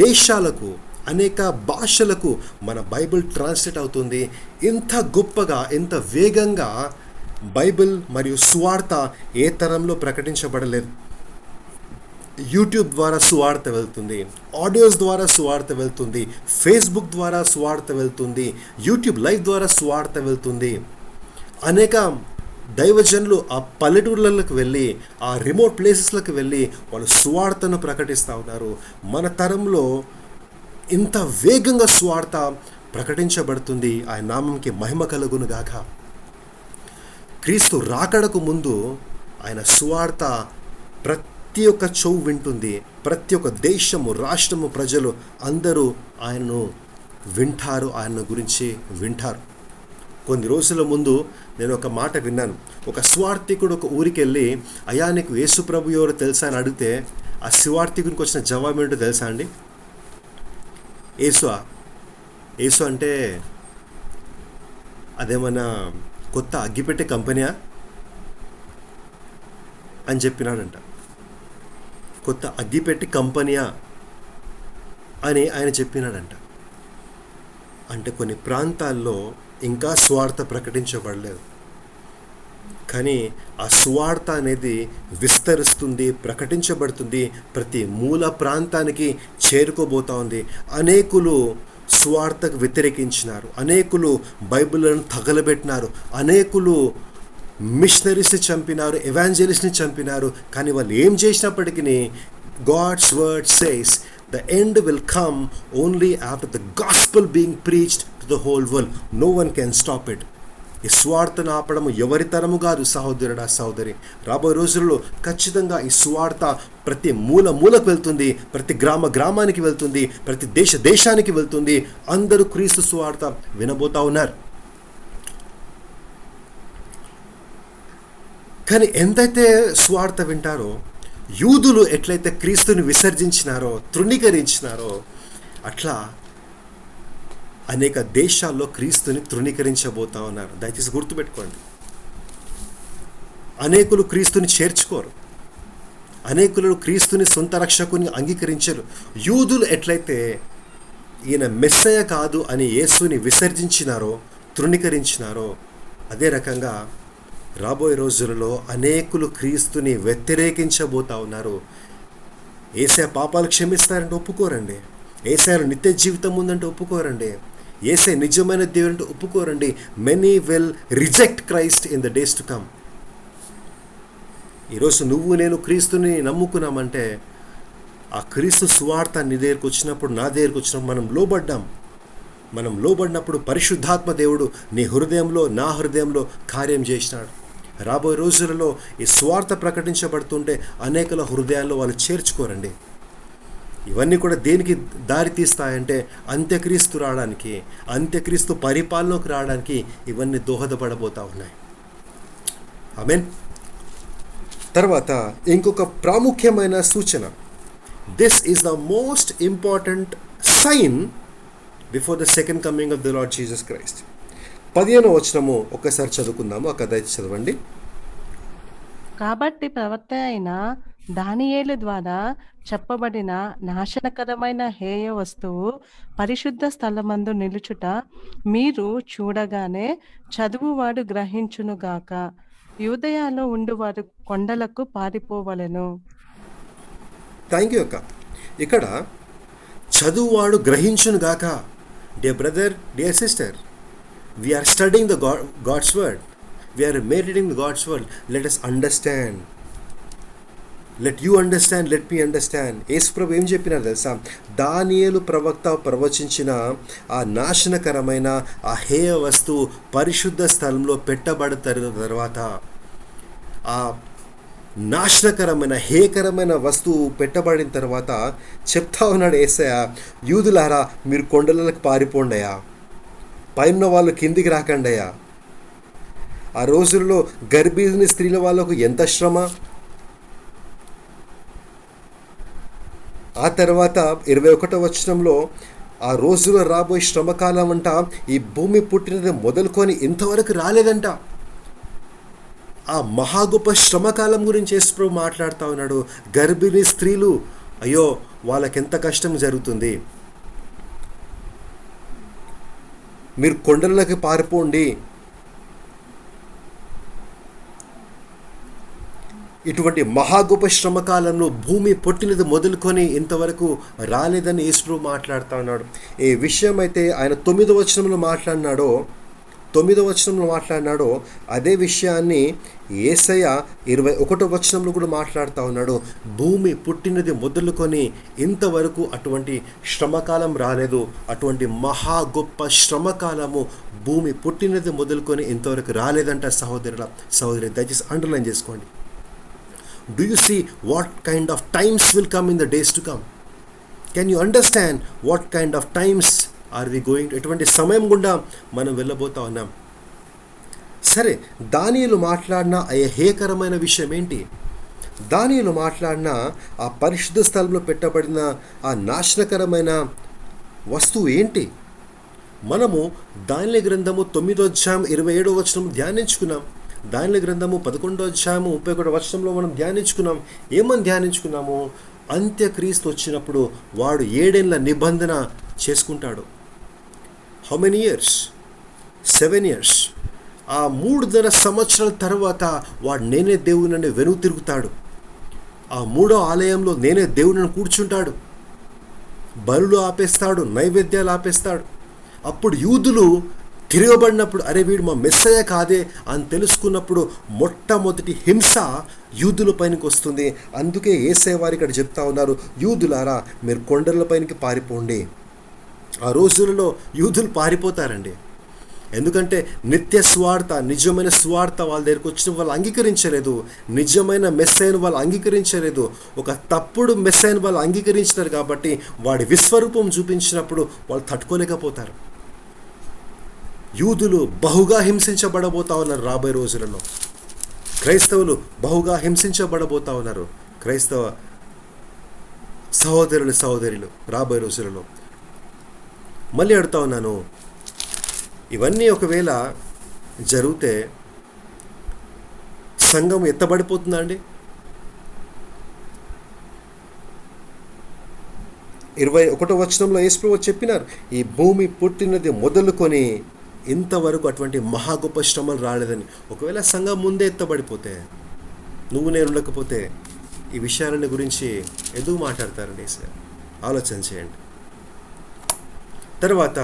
దేశాలకు, అనేక భాషలకు మన బైబిల్ ట్రాన్స్లేట్ అవుతుంది. ఇంత గొప్పగా, ఎంత వేగంగా బైబిల్ మరియు సువార్త ఏ తరంలో ప్రకటించబడలేదు. యూట్యూబ్ ద్వారా సువార్త వెళ్తుంది, ఆడియోస్ ద్వారా సువార్త వెళ్తుంది, ఫేస్బుక్ ద్వారా సువార్త వెళ్తుంది, యూట్యూబ్ లైవ్ ద్వారా సువార్త వెళ్తుంది. అనేక దైవజనులు ఆ పల్లెటూర్లకు వెళ్ళి, ఆ రిమోట్ ప్లేసెస్లకు వెళ్ళి వాళ్ళు సువార్తను ప్రకటిస్తూ ఉన్నారు. మన తరంలో ఇంత వేగంగా సువార్త ప్రకటించబడుతుంది. ఆయన నామంకి మహిమ కలుగును గాక. క్రీస్తు రాకడకు ముందు ఆయన సువార్త ప్రతి ఒక్క చెవు వింటుంది. ప్రతి ఒక్క దేశము, రాష్ట్రము, ప్రజలు అందరూ ఆయనను వింటారు, ఆయన గురించి వింటారు. కొన్ని రోజుల ముందు నేను ఒక మాట విన్నాను. ఒక స్వార్థికుడు ఒక ఊరికి వెళ్ళి, అయ్యా నీకు యేసు ప్రభు ఎవరు తెలుసా అని అడిగితే ఆ స్వార్థికునికి వచ్చిన జవాబు ఏంటో తెలుసా అండి? యేసు అంటే అదేమన్నా కొత్త అగ్గిపెట్టే కంపెనీయా అని చెప్పినాడంట. కొత్త అగ్గిపెట్టి కంపెనీయా అని ఆయన చెప్పినాడంట. అంటే కొన్ని ప్రాంతాల్లో ఇంకా స్వార్థ ప్రకటించబడలేదు, కానీ ఆ సువార్త అనేది విస్తరిస్తుంది, ప్రకటించబడుతుంది, ప్రతి మూల ప్రాంతానికి చేరుకోబోతా ఉంది. అనేకులు సువార్తకు వ్యతిరేకించినారు, అనేకులు బైబిల్ను తగలబెట్టినారు, అనేకులు మిషనరీస్ని చంపినారు, ఎవాంజలిస్ట్ని చంపినారు. కానీ వాళ్ళు ఏం చేసినప్పటికీ God's word says the end will come only after the gospel being preached to the whole world. No one can stop it. ఈ స్వార్థను ఆపడము ఎవరి తరము కాదు సహోదరుడా, సహోదరి. రాబోయే రోజుల్లో ఖచ్చితంగా ఈ స్వార్థ ప్రతి మూలకు వెళ్తుంది, ప్రతి గ్రామానికి వెళ్తుంది, ప్రతి దేశానికి వెళ్తుంది. అందరూ క్రీస్తు స్వార్థ వినబోతా ఉన్నారు. కానీ ఎంతైతే స్వార్థ వింటారో, యూదులు ఎట్లయితే క్రీస్తుని విసర్జించినారో, తృణీకరించినారో, అట్లా అనేక దేశాల్లో క్రీస్తుని తృణీకరించబోతా ఉన్నారు. దయచేసి గుర్తుపెట్టుకోండి. అనేకులు క్రీస్తుని చేర్చుకోరు, అనేకులు క్రీస్తుని సొంత రక్షకుని అంగీకరించరు. యూదులు ఎట్లయితే ఈయన మెస్సయ కాదు అని యేసుని విసర్జించినారో, తృణీకరించినారో, అదే రకంగా రాబోయే రోజులలో అనేకులు క్రీస్తుని వ్యతిరేకించబోతా ఉన్నారు. యేసయ్య పాపాలు క్షమిస్తారంటే ఒప్పుకోరండి. యేసయ్య నిత్య జీవితం ఉందంటే ఒప్పుకోరండి. యేసయ్య నిజమైన దేవుడు అంటే ఒప్పుకోరండి. Many will reject Christ in the days to come. ఈరోజు నువ్వు నేను క్రీస్తుని నమ్ముకున్నామంటే ఆ క్రీస్తు సువార్త నీ దగ్గరకు వచ్చినప్పుడు, నా దగ్గరకు వచ్చినప్పుడు మనం లోబడ్డాం. మనం లోబడినప్పుడు పరిశుద్ధాత్మ దేవుడు నీ హృదయంలో, నా హృదయంలో కార్యం చేసినాడు. రాబోయే రోజులలో ఈ స్వార్థ ప్రకటించబడుతుంటే అనేకల హృదయాల్లో వాళ్ళు చేర్చుకోరండి. ఇవన్నీ కూడా దేనికి దారి తీస్తాయంటే అంత్యక్రీస్తు రావడానికి, అంత్యక్రీస్తు పరిపాలనకు రావడానికి ఇవన్నీ దోహదపడబోతూ ఉన్నాయి. ఆమేన్. తర్వాత ఇంకొక ప్రాముఖ్యమైన సూచన, this is the most important sign before the second coming of the Lord Jesus Christ. 15వ వచనము ఒక్కసారి చదువుకుందాము. ఆ కథ చదవండి. కాబట్టి ప్రవక్త అయిన దానియేలు ద్వారా చెప్పబడిన నాశనకరమైన హేయ వస్తువు పరిశుద్ధ స్థలమందు నిలుచుట మీరు చూడగానే చదువువాడు గ్రహించునుగాక. యూదయాలో ఉండువారు కొండలకు పారిపోవలెను. థ్యాంక్ యూ అక్క. ఇక్కడ చదువువాడు గ్రహించును గాక. Dear brother, dear sister, we are studying the God's word. We are meditating the God's word. Let us understand. Let you understand, let me understand. యేసుప్రభు ఏం చెప్పినారు తెలుసా? దానియేలు ప్రవక్త ప్రవచించిన ఆ నాశనకరమైన ఆ హేయ వస్తువు పరిశుద్ధ స్థలంలో పెట్టబడతారు. తర్వాత ఆ నాశనకరమైన హేయకరమైన వస్తువు పెట్టబడిన తర్వాత చెప్తా ఉన్నాడు యేసయ్య, యూదులారా మీరు కొండలకు పారిపోండయా, పైన వాళ్ళు కిందికి రాకండయ్యా. ఆ రోజుల్లో గర్భిణీ స్త్రీల వాళ్ళకు ఎంత శ్రమ. ఆ తర్వాత 21వ వచనంలో ఆ రోజులో రాబోయే శ్రమకాలం అంట ఈ భూమి పుట్టినది మొదలుకొని ఇంతవరకు రాలేదంట. ఆ మహా గొప్ప శ్రమకాలం గురించి యేసుప్రభు మాట్లాడుతూ ఉన్నాడు. గర్భిణీ స్త్రీలు, అయ్యో వాళ్ళకెంత కష్టం జరుగుతుంది, మీరు కొండలకి పారిపోండి. ఇటువంటి మహా గొప్ప శ్రమకాలంలో భూమి పుట్టినది మొదలుకొని ఇంతవరకు రాలేదని యేసుప్రభు మాట్లాడుతూ ఉన్నాడు. ఏ విషయం అయితే ఆయన 9వ వచనంలో మాట్లాడినాడో అదే విషయాన్ని యేసయ్య 21వ వచనంలో కూడా మాట్లాడుతూ ఉన్నాడు. భూమి పుట్టినది మొదలుకొని ఇంతవరకు అటువంటి శ్రమకాలం రాలేదు. అటువంటి మహా గొప్ప శ్రమకాలము భూమి పుట్టినది మొదలుకొని ఇంతవరకు రాలేదంట. సహోదరి దయచేసి అండర్లైన్ చేసుకోండి. Do you see what kind of times will come in the days to come? Can you understand what kind of times are we going to? ఎటువంటి సమయం గుండా మనం వెళ్ళబోతా ఉన్నాం. సరే, దానియేలు మాట్లాడిన ఆ హేయకరమైన విషయం ఏంటి? దానియేలు మాట్లాడిన ఆ పరిశుద్ధ స్థలంలో పెట్టబడిన ఆ నాశనకరమైన వస్తువు ఏంటి? మనము దానియేలు గ్రంథము 9వ అధ్యాయం 27వ వచనం ధ్యానించుకున్నాం. దానియేలు గ్రంథము 11వ అధ్యాయము 31వ వచనంలో మనం ధ్యానించుకున్నాం. ఏమని ధ్యానించుకున్నాము? అంత్యక్రీస్తు వచ్చినప్పుడు వాడు 7 ఏళ్ల నిబంధన చేసుకుంటాడు. How many years? 7 years. ఆ 3.5 సంవత్సరాల తర్వాత వాడు నేనే దేవుడిని వెనుక తిరుగుతాడు. ఆ 3వ ఆలయంలో నేనే దేవుడిని కూర్చుంటాడు. బలులు ఆపేస్తాడు, నైవేద్యాలు ఆపేస్తాడు. అప్పుడు యూదులు తిరగబడినప్పుడు, అరే వీడు మా మెస్సయ్య కాదే అని తెలుసుకున్నప్పుడు మొట్టమొదటి హింస యూదుల పైనకి వస్తుంది. అందుకే యేసయ్య వారు ఇక్కడ చెప్తా ఉన్నారు, యూదులారా మీరు కొండల పైనకి పారిపోండి. ఆ రోజులలో యూదులు పారిపోతారండి. ఎందుకంటే నిత్య స్వార్థ, నిజమైన స్వార్థ వాళ్ళ దగ్గరికి వచ్చిన వాళ్ళు అంగీకరించలేదు. నిజమైన మెస్సయ్యను వాళ్ళు అంగీకరించలేదు. ఒక తప్పుడు మెస్సయ్యను వాళ్ళు అంగీకరించినారు కాబట్టి వాడి విశ్వరూపం చూపించినప్పుడు వాళ్ళు తట్టుకోలేకపోతారు. యూదులు బహుగా హింసించబడబోతా ఉన్నారు రాబోయే రోజులలో. క్రైస్తవులు బహుగా హింసించబడబోతా ఉన్నారు. క్రైస్తవ సహోదరులు రాబోయే రోజులలో. మళ్ళీ అడుగుతా ఉన్నాను, ఇవన్నీ ఒకవేళ జరిగితే సంఘం ఎత్తబడిపోతుందా అండి? 21వ వచనంలో యేసుప్రభు చెప్పినారు, ఈ భూమి పుట్టినది మొదలుకొని ఇంతవరకు అటువంటి మహా గొప్ప శ్రమలు రాలేదని. ఒకవేళ సంఘం ముందే ఎత్తబడిపోతే, నువ్వు నేను ఉండకపోతే ఈ విషయాలని గురించి ఎందుకు మాట్లాడతారండి? సార్ ఆలోచన చేయండి. తర్వాత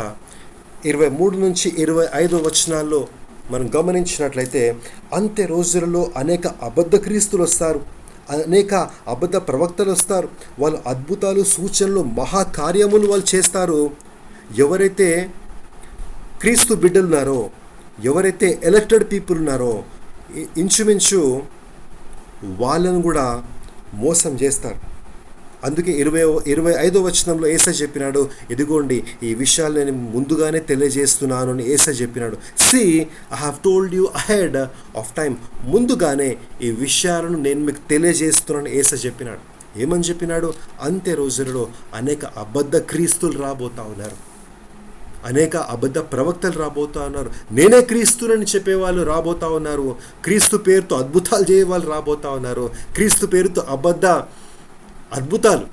23 నుంచి 25 వచనాల్లో మనం గమనించినట్లయితే, అంత్య రోజులలో అనేక అబద్ధ క్రీస్తులు వస్తారు, అనేక అబద్ధ ప్రవక్తలు వస్తారు. వాళ్ళు అద్భుతాలు, సూచనలు, మహాకార్యములు వాళ్ళు చేస్తారు. ఎవరైతే క్రీస్తు బిడ్డలు ఉన్నారో, ఎవరైతే ఎలక్టెడ్ పీపుల్ ఉన్నారో, ఇంచుమించు వాళ్ళను కూడా మోసం చేస్తారు. అందుకే 25వ వచనంలో యేసయ్య చెప్పినాడు, ఇదిగోండి ఈ విషయాలు నేను ముందుగానే తెలియజేస్తున్నాను అని యేసయ్య చెప్పినాడు. See, I have told you ahead of time. ముందుగానే ఈ విషయాలను నేను మీకు తెలియజేస్తున్నాను యేసయ్య చెప్పినాడు. ఏమని చెప్పినాడు? అంత్య రోజులలో అనేక అబద్ధ క్రీస్తులు రాబోతా ఉన్నారు, అనేక అబద్ధ ప్రవక్తలు రాబోతా ఉన్నారు, నేనే క్రీస్తునని చెప్పేవాళ్ళు రాబోతా ఉన్నారు, క్రీస్తు పేరుతో అద్భుతాలు చేయవాళ్ళు రాబోతా ఉన్నారు, క్రీస్తు పేరుతో అద్భుతాలు,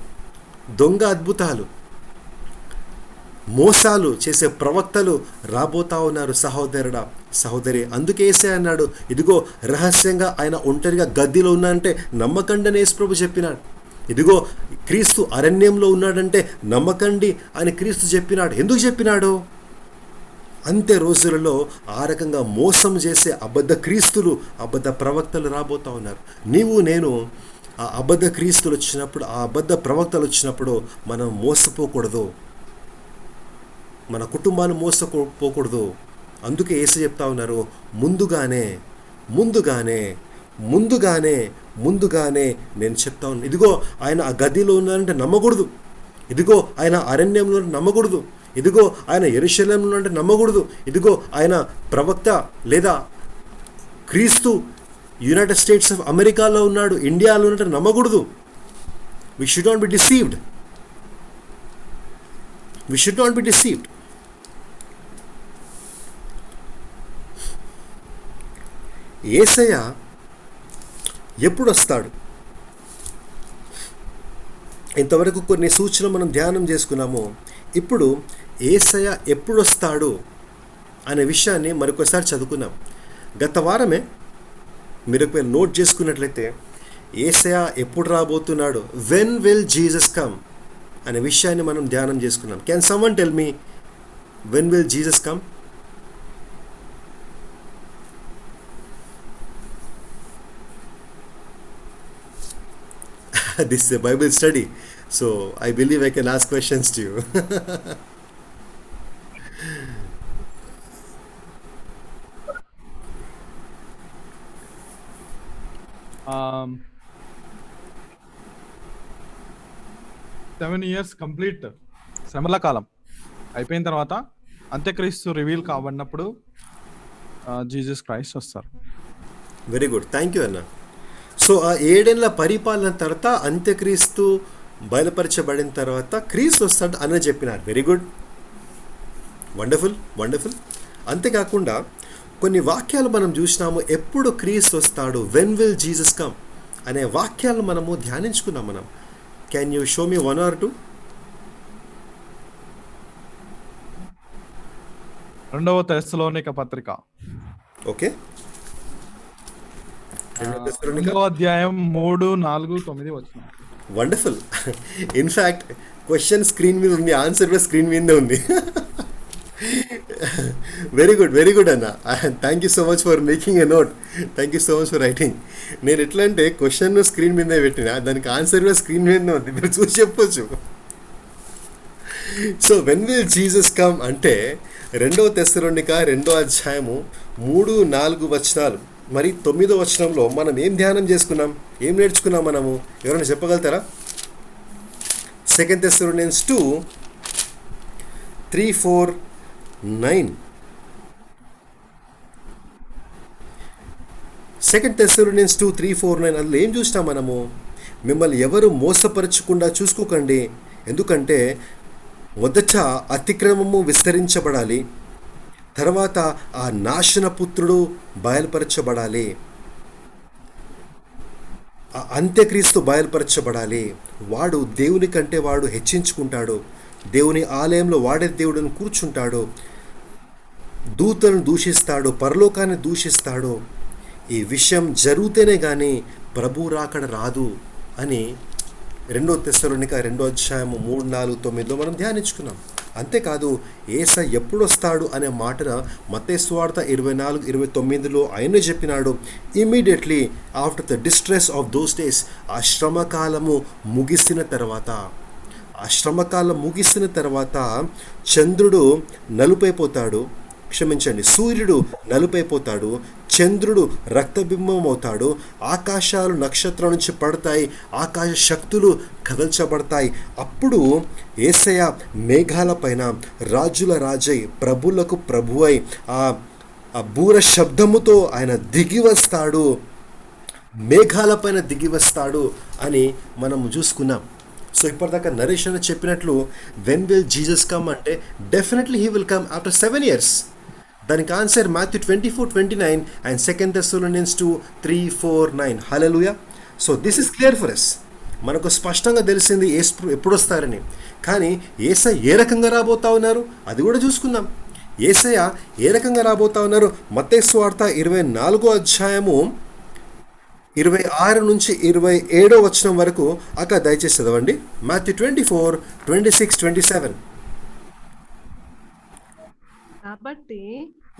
దొంగ అద్భుతాలు, మోసాలు చేసే ప్రవక్తలు రాబోతా ఉన్నారు సహోదరుడా, సహోదరి. అందుకే యేసయ్య అన్నాడు, ఇదిగో రహస్యంగా ఆయన ఒంటరిగా గద్దీలో ఉన్నాడంటే నమ్మకండని యేసుప్రభు చెప్పినాడు. ఇదిగో క్రీస్తు అరణ్యంలో ఉన్నాడంటే నమ్మకండి అని క్రీస్తు చెప్పినాడు. ఎందుకు చెప్పినాడు? అంత్య రోజులలో ఆ రకంగా మోసం చేసే అబద్ధ క్రీస్తులు, అబద్ధ ప్రవక్తలు రాబోతా ఉన్నారు. నీవు నేను ఆ అబద్ధ క్రీస్తులు వచ్చినప్పుడు, ఆ అబద్ధ ప్రవక్తలు వచ్చినప్పుడు మనం మోసపోకూడదు, మన కుటుంబాలు మోసపోకూడదు. అందుకే యేసు చెప్తా ఉన్నారు, ముందుగానే నేను చెప్తా ఉన్నాను. ఇదిగో ఆయన ఆ గదిలో ఉన్నారంటే నమ్మకూడదు, ఇదిగో ఆయన అరణ్యంలో నమ్మకూడదు, ఇదిగో ఆయన యెరూషలేములో అంటే నమ్మకూడదు, ఇదిగో ఆయన ప్రవక్త లేదా క్రీస్తు యునైటెడ్ స్టేట్స్ ఆఫ్ అమెరికాలో ఉన్నాడు, ఇండియాలో ఉన్నట్టు నమ్మకూడదు. We should not be deceived. Yesayya ఎప్పుడు వస్తాడు? ఇంతవరకు కొన్ని సూచనలు మనం ధ్యానం చేసుకున్నాము. ఇప్పుడు యేసయ్య ఎప్పుడు వస్తాడు అనే విషయాన్ని మరొకసారి చదువుకున్నాం. గత వారమే మీరు ఒకవేళ నోట్ చేసుకున్నట్లయితే, యేసయ్య ఎప్పుడు రాబోతున్నాడు, వెన్ విల్ జీసస్ కమ్ అనే విషయాన్ని మనం ధ్యానం చేసుకున్నాం. Can someone tell me when will Jesus come? This is a Bible study, so I believe I can ask questions to you. Seven years complete శ్రమల కాలం అయిపోయిన తర్వాత అంత్యక్రీస్తు రివీల్ కాబడినప్పుడు జీసస్ క్రైస్ట్ వస్తారు. వెరీ గుడ్, థ్యాంక్ యూ అన్న. So ఆ 7 ఏళ్ల పరిపాలన తర్వాత అంత్యక్రీస్తు బయలుపరచబడిన తర్వాత క్రీస్తు వస్తాడు అని చెప్పినారు. Very good, wonderful. అంతేకాకుండా కొన్ని వాక్యాలు మనం చూసినాము, ఎప్పుడు క్రీస్తు వస్తాడు, వెన్ విల్ జీసస్ కమ్ అనే వాక్యాలను మనము ధ్యానించుకున్నాం. మనం can you show me 1 or 2? 2వ తెస్సలోనిక పత్రిక, ఓకే, 2వ అధ్యాయం 3, 4, 9 వచ్చిన. వండర్ఫుల్. ఇన్ఫ్యాక్ట్ క్వశ్చన్ స్క్రీన్ మీద ఉంది, ఆన్సర్ కూడా స్క్రీన్ మీదే ఉంది. వెరీ గుడ్ అన్న. Thank you so much for making a note, thank you so much for writing. నేను ఎట్లా అంటే క్వశ్చన్ స్క్రీన్ మీదే పెట్టిన, దానికి ఆన్సర్ కూడా స్క్రీన్ మీదే ఉంది, మీరు చూసి చెప్పొచ్చు. So when will Jesus come అంటే 2వ తెస్సలోనిక 2వ అధ్యాయము 3, 4 వచనాలు, మరి 9వ వచనంలో మనం ఏం ధ్యానం చేసుకున్నాం, ఏం నేర్చుకున్నాం మనము? ఎవరైనా చెప్పగలుగుతారా? 2 Thessalonians 2, 3, 4, 9. 2 Thessalonians 2, 3, 4, 9 అందులో ఏం చూసినాం మనము? మిమ్మల్ని ఎవరు మోసపరచకుండా చూసుకోకండి, ఎందుకంటే మొదట అతిక్రమము విస్తరించబడాలి, తర్వాత ఆ నాశన పుత్రుడు బయలుపరచబడాలి, ఆ అంత్యక్రీస్తు బయలుపరచబడాలి. వాడు దేవుని కంటే వాడు హెచ్చించుకుంటాడు, దేవుని ఆలయంలో వాడే దేవుడిని కూర్చుంటాడు, దూతలను దూషిస్తాడు, పరలోకాన్ని దూషిస్తాడు. ఈ విషయం జరిగితేనే కానీ ప్రభు రాకడ రాదు అని 2వ తెస్సలోనిక 2వ అధ్యాయము 3, 4, 9లో మనం ధ్యానించుకున్నాం. అంతేకాదు యేసయ్య ఎప్పుడు వస్తాడు అనే మాటన మత్తయి సువార్త 24, 29లో ఆయన చెప్పినాడు, immediately after the distress of those days, ఆ శ్రమకాలం ముగిసిన తర్వాత చంద్రుడు నలుపైపోతాడు, క్షమించండి, సూర్యుడు నలుపైపోతాడు, చంద్రుడు రక్తబింబం అవుతాడు, ఆకాశాలు నక్షత్రం నుంచి పడతాయి, ఆకాశ శక్తులు కదల్చబడతాయి. అప్పుడు యేసయ్య మేఘాల పైన రాజుల రాజై ప్రభులకు ప్రభువై ఆ బూర శబ్దముతో ఆయన దిగి వస్తాడు, మేఘాలపైన దిగి వస్తాడు అని మనం చూసుకున్నాం. సో ఇప్పటిదాకా నరేషన్ చెప్పినట్లు వెన్ విల్ జీసస్ కమ్ అంటే definitely he will come after 7 years. దానికి answer Matthew 24:29 and 2 Thessalonians 2:3-4-9. Hallelujah. So this is clear for us. మనకు స్పష్టంగా తెలిసింది ఎప్పుడు వస్తారని. కానీ యేసయ్య ఏ రకంగా రాబోతా ఉన్నారు అది కూడా చూసుకుందాం. యేసయ్య ఏ రకంగా రాబోతా ఉన్నారు? మత్తయి సువార్త 24వ అధ్యాయము 26 నుంచి 27వ వచనం వరకు అక్కడ దయచేసి చదవండి. మాథ్యూ 24:26-27. కాబట్టి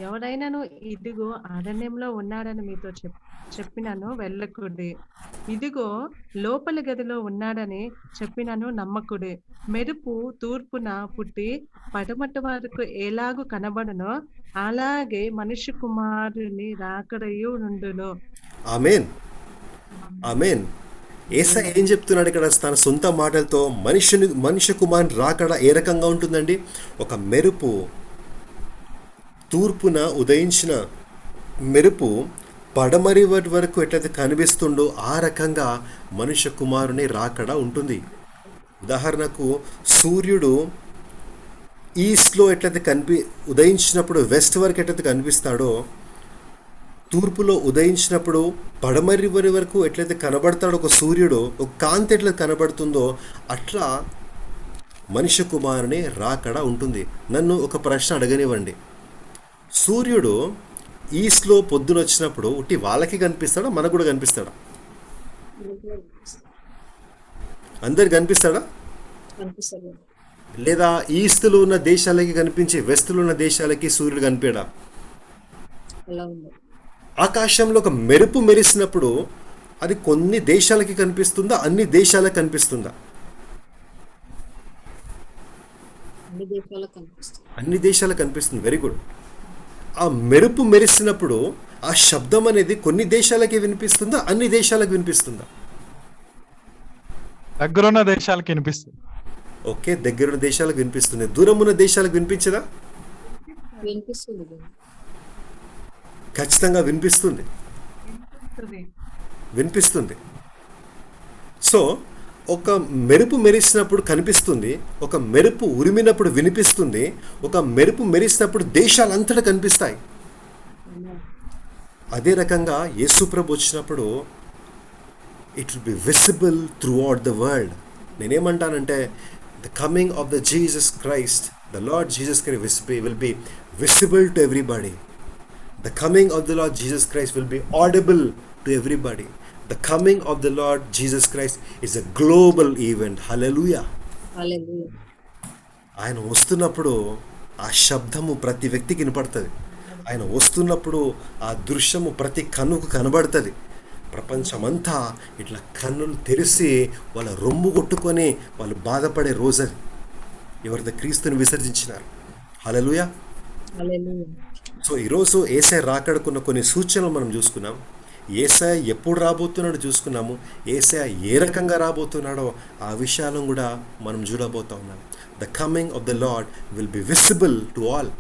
ఎవడైనాను ఇదిగో అరణ్యంలో ఉన్నాడని మీతో చెప్పినను వెళ్ళకుడి, ఇదిగో లోపలి గదిలో ఉన్నాడని చెప్పినను నమ్మకుడి. మెరుపు తూర్పున పుట్టి పడమటి వరకు ఎలాగూ కనబడునో అలాగే మనిషి కుమారుని రాకడయు నుండును. ఆమేన్, ఆమేన్. యేసయ్య ఏం చెప్తున్నాడు ఇక్కడ తన సొంత మాటలతో? మనిషి కుమారుని రాకడ ఏ రకంగా ఉంటుందండి? ఒక మెరుపు, తూర్పున ఉదయించిన మెరుపు పడమరి వరకు ఎట్లయితే కనిపిస్తుండో ఆ రకంగా మనుష్య కుమారుని రాకడ ఉంటుంది. ఉదాహరణకు సూర్యుడు ఈస్ట్లో ఎట్లయితే ఉదయించినప్పుడు వెస్ట్ వరకు ఎట్లయితే కనిపిస్తాడో, తూర్పులో ఉదయించినప్పుడు పడమరి వరకు ఎట్లయితే కనబడతాడో ఒక సూర్యుడు, ఒక కాంతి ఎట్లయితే కనబడుతుందో అట్లా మనుష్య కుమారుని రాకడ ఉంటుంది. నన్ను ఒక ప్రశ్న అడగనివ్వండి. సూర్యుడు ఈస్ట్లో పొద్దున వచ్చినప్పుడు ఉట్టి వాళ్ళకి కనిపిస్తాడా, మనకు కూడా కనిపిస్తాడా? అందరికి కనిపిస్తాడా? లేదా ఈస్ట్లో ఉన్న దేశాలకి కనిపించి వెస్ట్లో ఉన్న దేశాలకి సూర్యుడు కనిపించడా? ఆకాశంలో ఒక మెరుపు మెరిసినప్పుడు అది కొన్ని దేశాలకి కనిపిస్తుందా, అన్ని దేశాలకు కనిపిస్తుందా? అన్ని దేశాలకు కనిపిస్తుంది. Very good. ఆ మెరుపు మెరిసినప్పుడు ఆ శబ్దం అనేది కొన్ని దేశాలకి వినిపిస్తుందా, అన్ని దేశాలకు వినిపిస్తుందా? దగ్గరున్న దేశాలకు వినిపిస్తుంది. ఓకే, దగ్గరున్న దేశాలకు వినిపిస్తుంది. దూరం ఉన్న దేశాలకు వినిపించదా? ఖచ్చితంగా వినిపిస్తుంది. సో ఒక మెరుపు మెరిసినప్పుడు కనిపిస్తుంది, ఒక మెరుపు ఉరిమినప్పుడు వినిపిస్తుంది, ఒక మెరుపు మెరిసినప్పుడు దేశాలంతటా కనిపిస్తాయి. అదే రకంగా యేసుప్రభు వచ్చినప్పుడు it will be visible throughout the world. నేనేమంటానంటే the coming of the Jesus Christ, the Lord Jesus Christ will be visible to everybody. The coming of the Lord Jesus Christ will be audible to everybody. The coming of the Lord Jesus Christ is a global event. Hallelujah. Hallelujah. ఆయన వస్తున్నప్పుడు ఆ శబ్దము ప్రతి వ్యక్తికి వినపడుతుంది. ఆయన వస్తున్నప్పుడు ఆ దృశ్యము ప్రతి కన్నుకు కనబడుతుంది. ప్రపంచమంతా ఇట్లా కన్నులు తెరిచి వాళ్ళ రొమ్ము కొట్టుకొని వాళ్ళు బాధపడే రోజు అది, ఎవరైతే క్రీస్తుని విసర్జించినారు. హల్లెలూయా. Hallelujah. సో ఈరోజు యేసయ్య రాకడకున్న కొన్ని సూచనలు మనం చూసుకున్నాం. యేసయ్య ఎప్పుడు రాబోతున్నాడో చూసుకున్నాము. యేసయ్య ఏ రకంగా రాబోతున్నాడో ఆ విషయాలను కూడా మనం చూడబోతా ఉన్నాం. The coming of the lord will be visible to all.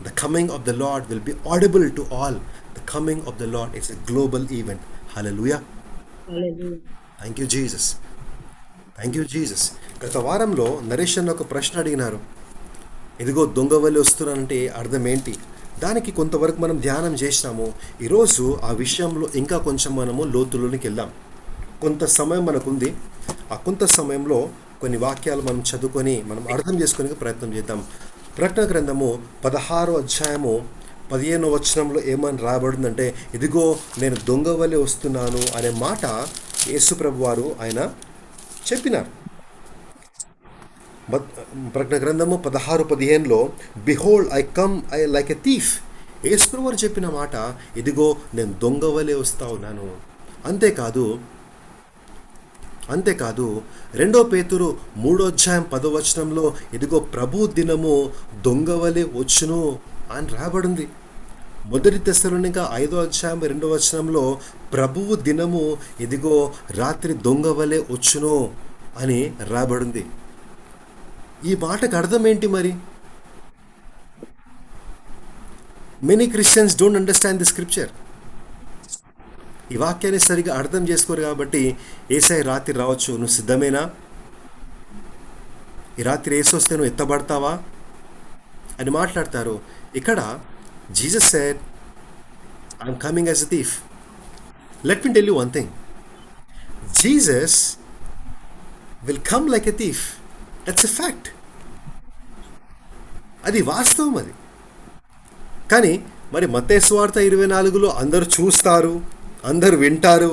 The coming of the lord will be audible to all. The coming of the lord is a global event. Hallelujah. Hallelujah. Thank you Jesus, thank you Jesus. గత వారంలో నరేష్ అన్న ఒక ప్రశ్న అడిగినారు, ఇదిగో దొంగ వల్లి వస్తున్నానంటే అర్థం ఏంటి? దానికి కొంతవరకు మనం ధ్యానం చేసినాము. ఈరోజు ఆ విషయంలో ఇంకా కొంచెం మనము లోతులోనికి వెళ్దాం. కొంత సమయం మనకుంది. ఆ కొంత సమయంలో కొన్ని వాక్యాలు మనం చదువుకొని మనం అర్థం చేసుకునే ప్రయత్నం చేద్దాం. ప్రకటన గ్రంథము 16వ అధ్యాయము 15వ వచనంలో ఏమని రాబడిందంటే, ఇదిగో నేను దొంగ వలె వస్తున్నాను అనే మాట యేసుప్రభు వారు ఆయన చెప్పినారు. ప్రకటన గ్రంథము 16:15లో behold I come I like a thief. యేసుప్రభు వారు చెప్పిన మాట, ఇదిగో నేను దొంగ వలె వస్తా ఉన్నాను. అంతేకాదు 2 పేతురు 3వ అధ్యాయం 10వ వచనంలో ఇదిగో ప్రభు దినము దొంగ వలె వచ్చును అని రాబడింది. 1 తెస్సలోనిక 5:2 ప్రభువు దినము ఇదిగో రాత్రి దొంగ వలె వచ్చును అని రాబడింది. ఈ మాటకు అర్థం ఏంటి మరి? Many Christians don't understand the scripture. ఈ వాక్యాన్ని సరిగా అర్థం చేసుకోరు కాబట్టి యేసయ్య రాత్రి రావచ్చు, నువ్వు సిద్ధమేనా? ఈ రాత్రి యేసు వస్తే నువ్వు ఎత్తబడతావా అని మాట్లాడతారు. ఇక్కడ Jesus said, I'm coming as a thief. Let me tell you one thing, Jesus will come like a thief. That's a fact. అది వాస్తవం. అది కానీ మరి మత్తయి సువార్త 24లో అందరూ చూస్తారు, అందరూ వింటారు,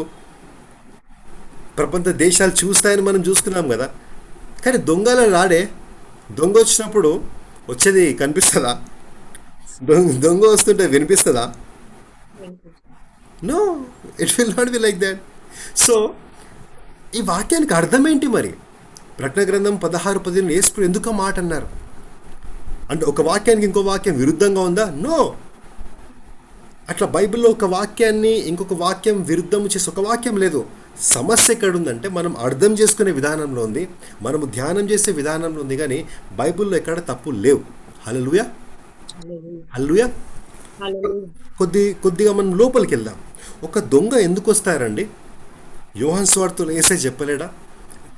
ప్రపంచ దేశాలు చూస్తాయని మనం చూసుకున్నాం కదా. కానీ దొంగల రాడే. దొంగ వచ్చినప్పుడు వచ్చేది కనిపిస్తుందా? దొంగ వస్తుంటే వినిపిస్తుందా? No, it will not be like that. So ఈ వాక్యానికి అర్థం ఏంటి మరి? ప్రకటన గ్రంథం 16:10 యేసు ఎందుకు ఆ మాట అన్నారు? అంటే ఒక వాక్యానికి ఇంకో వాక్యం విరుద్ధంగా ఉందా? నో. అట్లా బైబిల్లో ఒక వాక్యాన్ని ఇంకొక వాక్యం విరుద్ధం చేసి ఒక వాక్యం లేదు. సమస్య ఎక్కడ ఉందంటే మనం అర్థం చేసుకునే విధానంలో ఉంది, మనము ధ్యానం చేసే విధానంలో ఉంది. కానీ బైబిల్లో ఎక్కడ తప్పు లేవు. హల్లెలూయా, హల్లెలూయా. కొద్దిగా మనం లోపలికి వెళ్దాం. ఒక దొంగ ఎందుకు వస్తారండి? యోహాను సువార్తలో యేసయ్య చెప్పలేడా?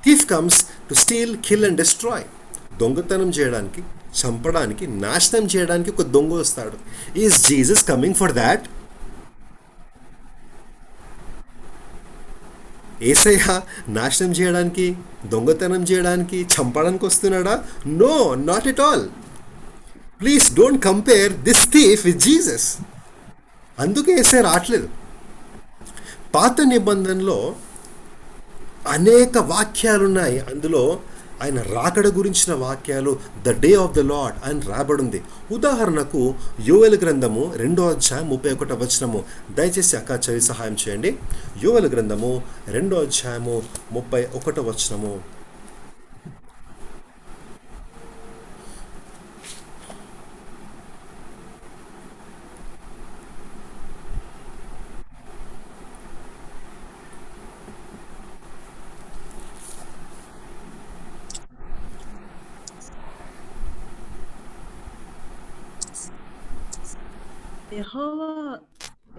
Thief comes to steal, kill and destroy. దొంగతనం చేయడానికి, చంపడానికి, నాశనం చేయడానికి ఒక దొంగ వస్తాడు. Is Jesus coming for that? Yesayya నాశనం చేయడానికి, దొంగతనం చేయడానికి, చంపడానికి వస్తున్నాడా? No, not at all. Please don't compare this thief with Jesus. అందుకే యేసయ్య రావట్లేదు. పాత నిబంధనలో అనేక వాక్యాలున్నాయి, అందులో ఆయన రాకడ గురించిన వాక్యాలు, the day of the lord అని రాబడింది. ఉదాహరణకు యోవేలు గ్రంథము 2:31. దయచేసి అక్క చదివి సహాయం చేయండి. యోవేలు గ్రంథము 2:31.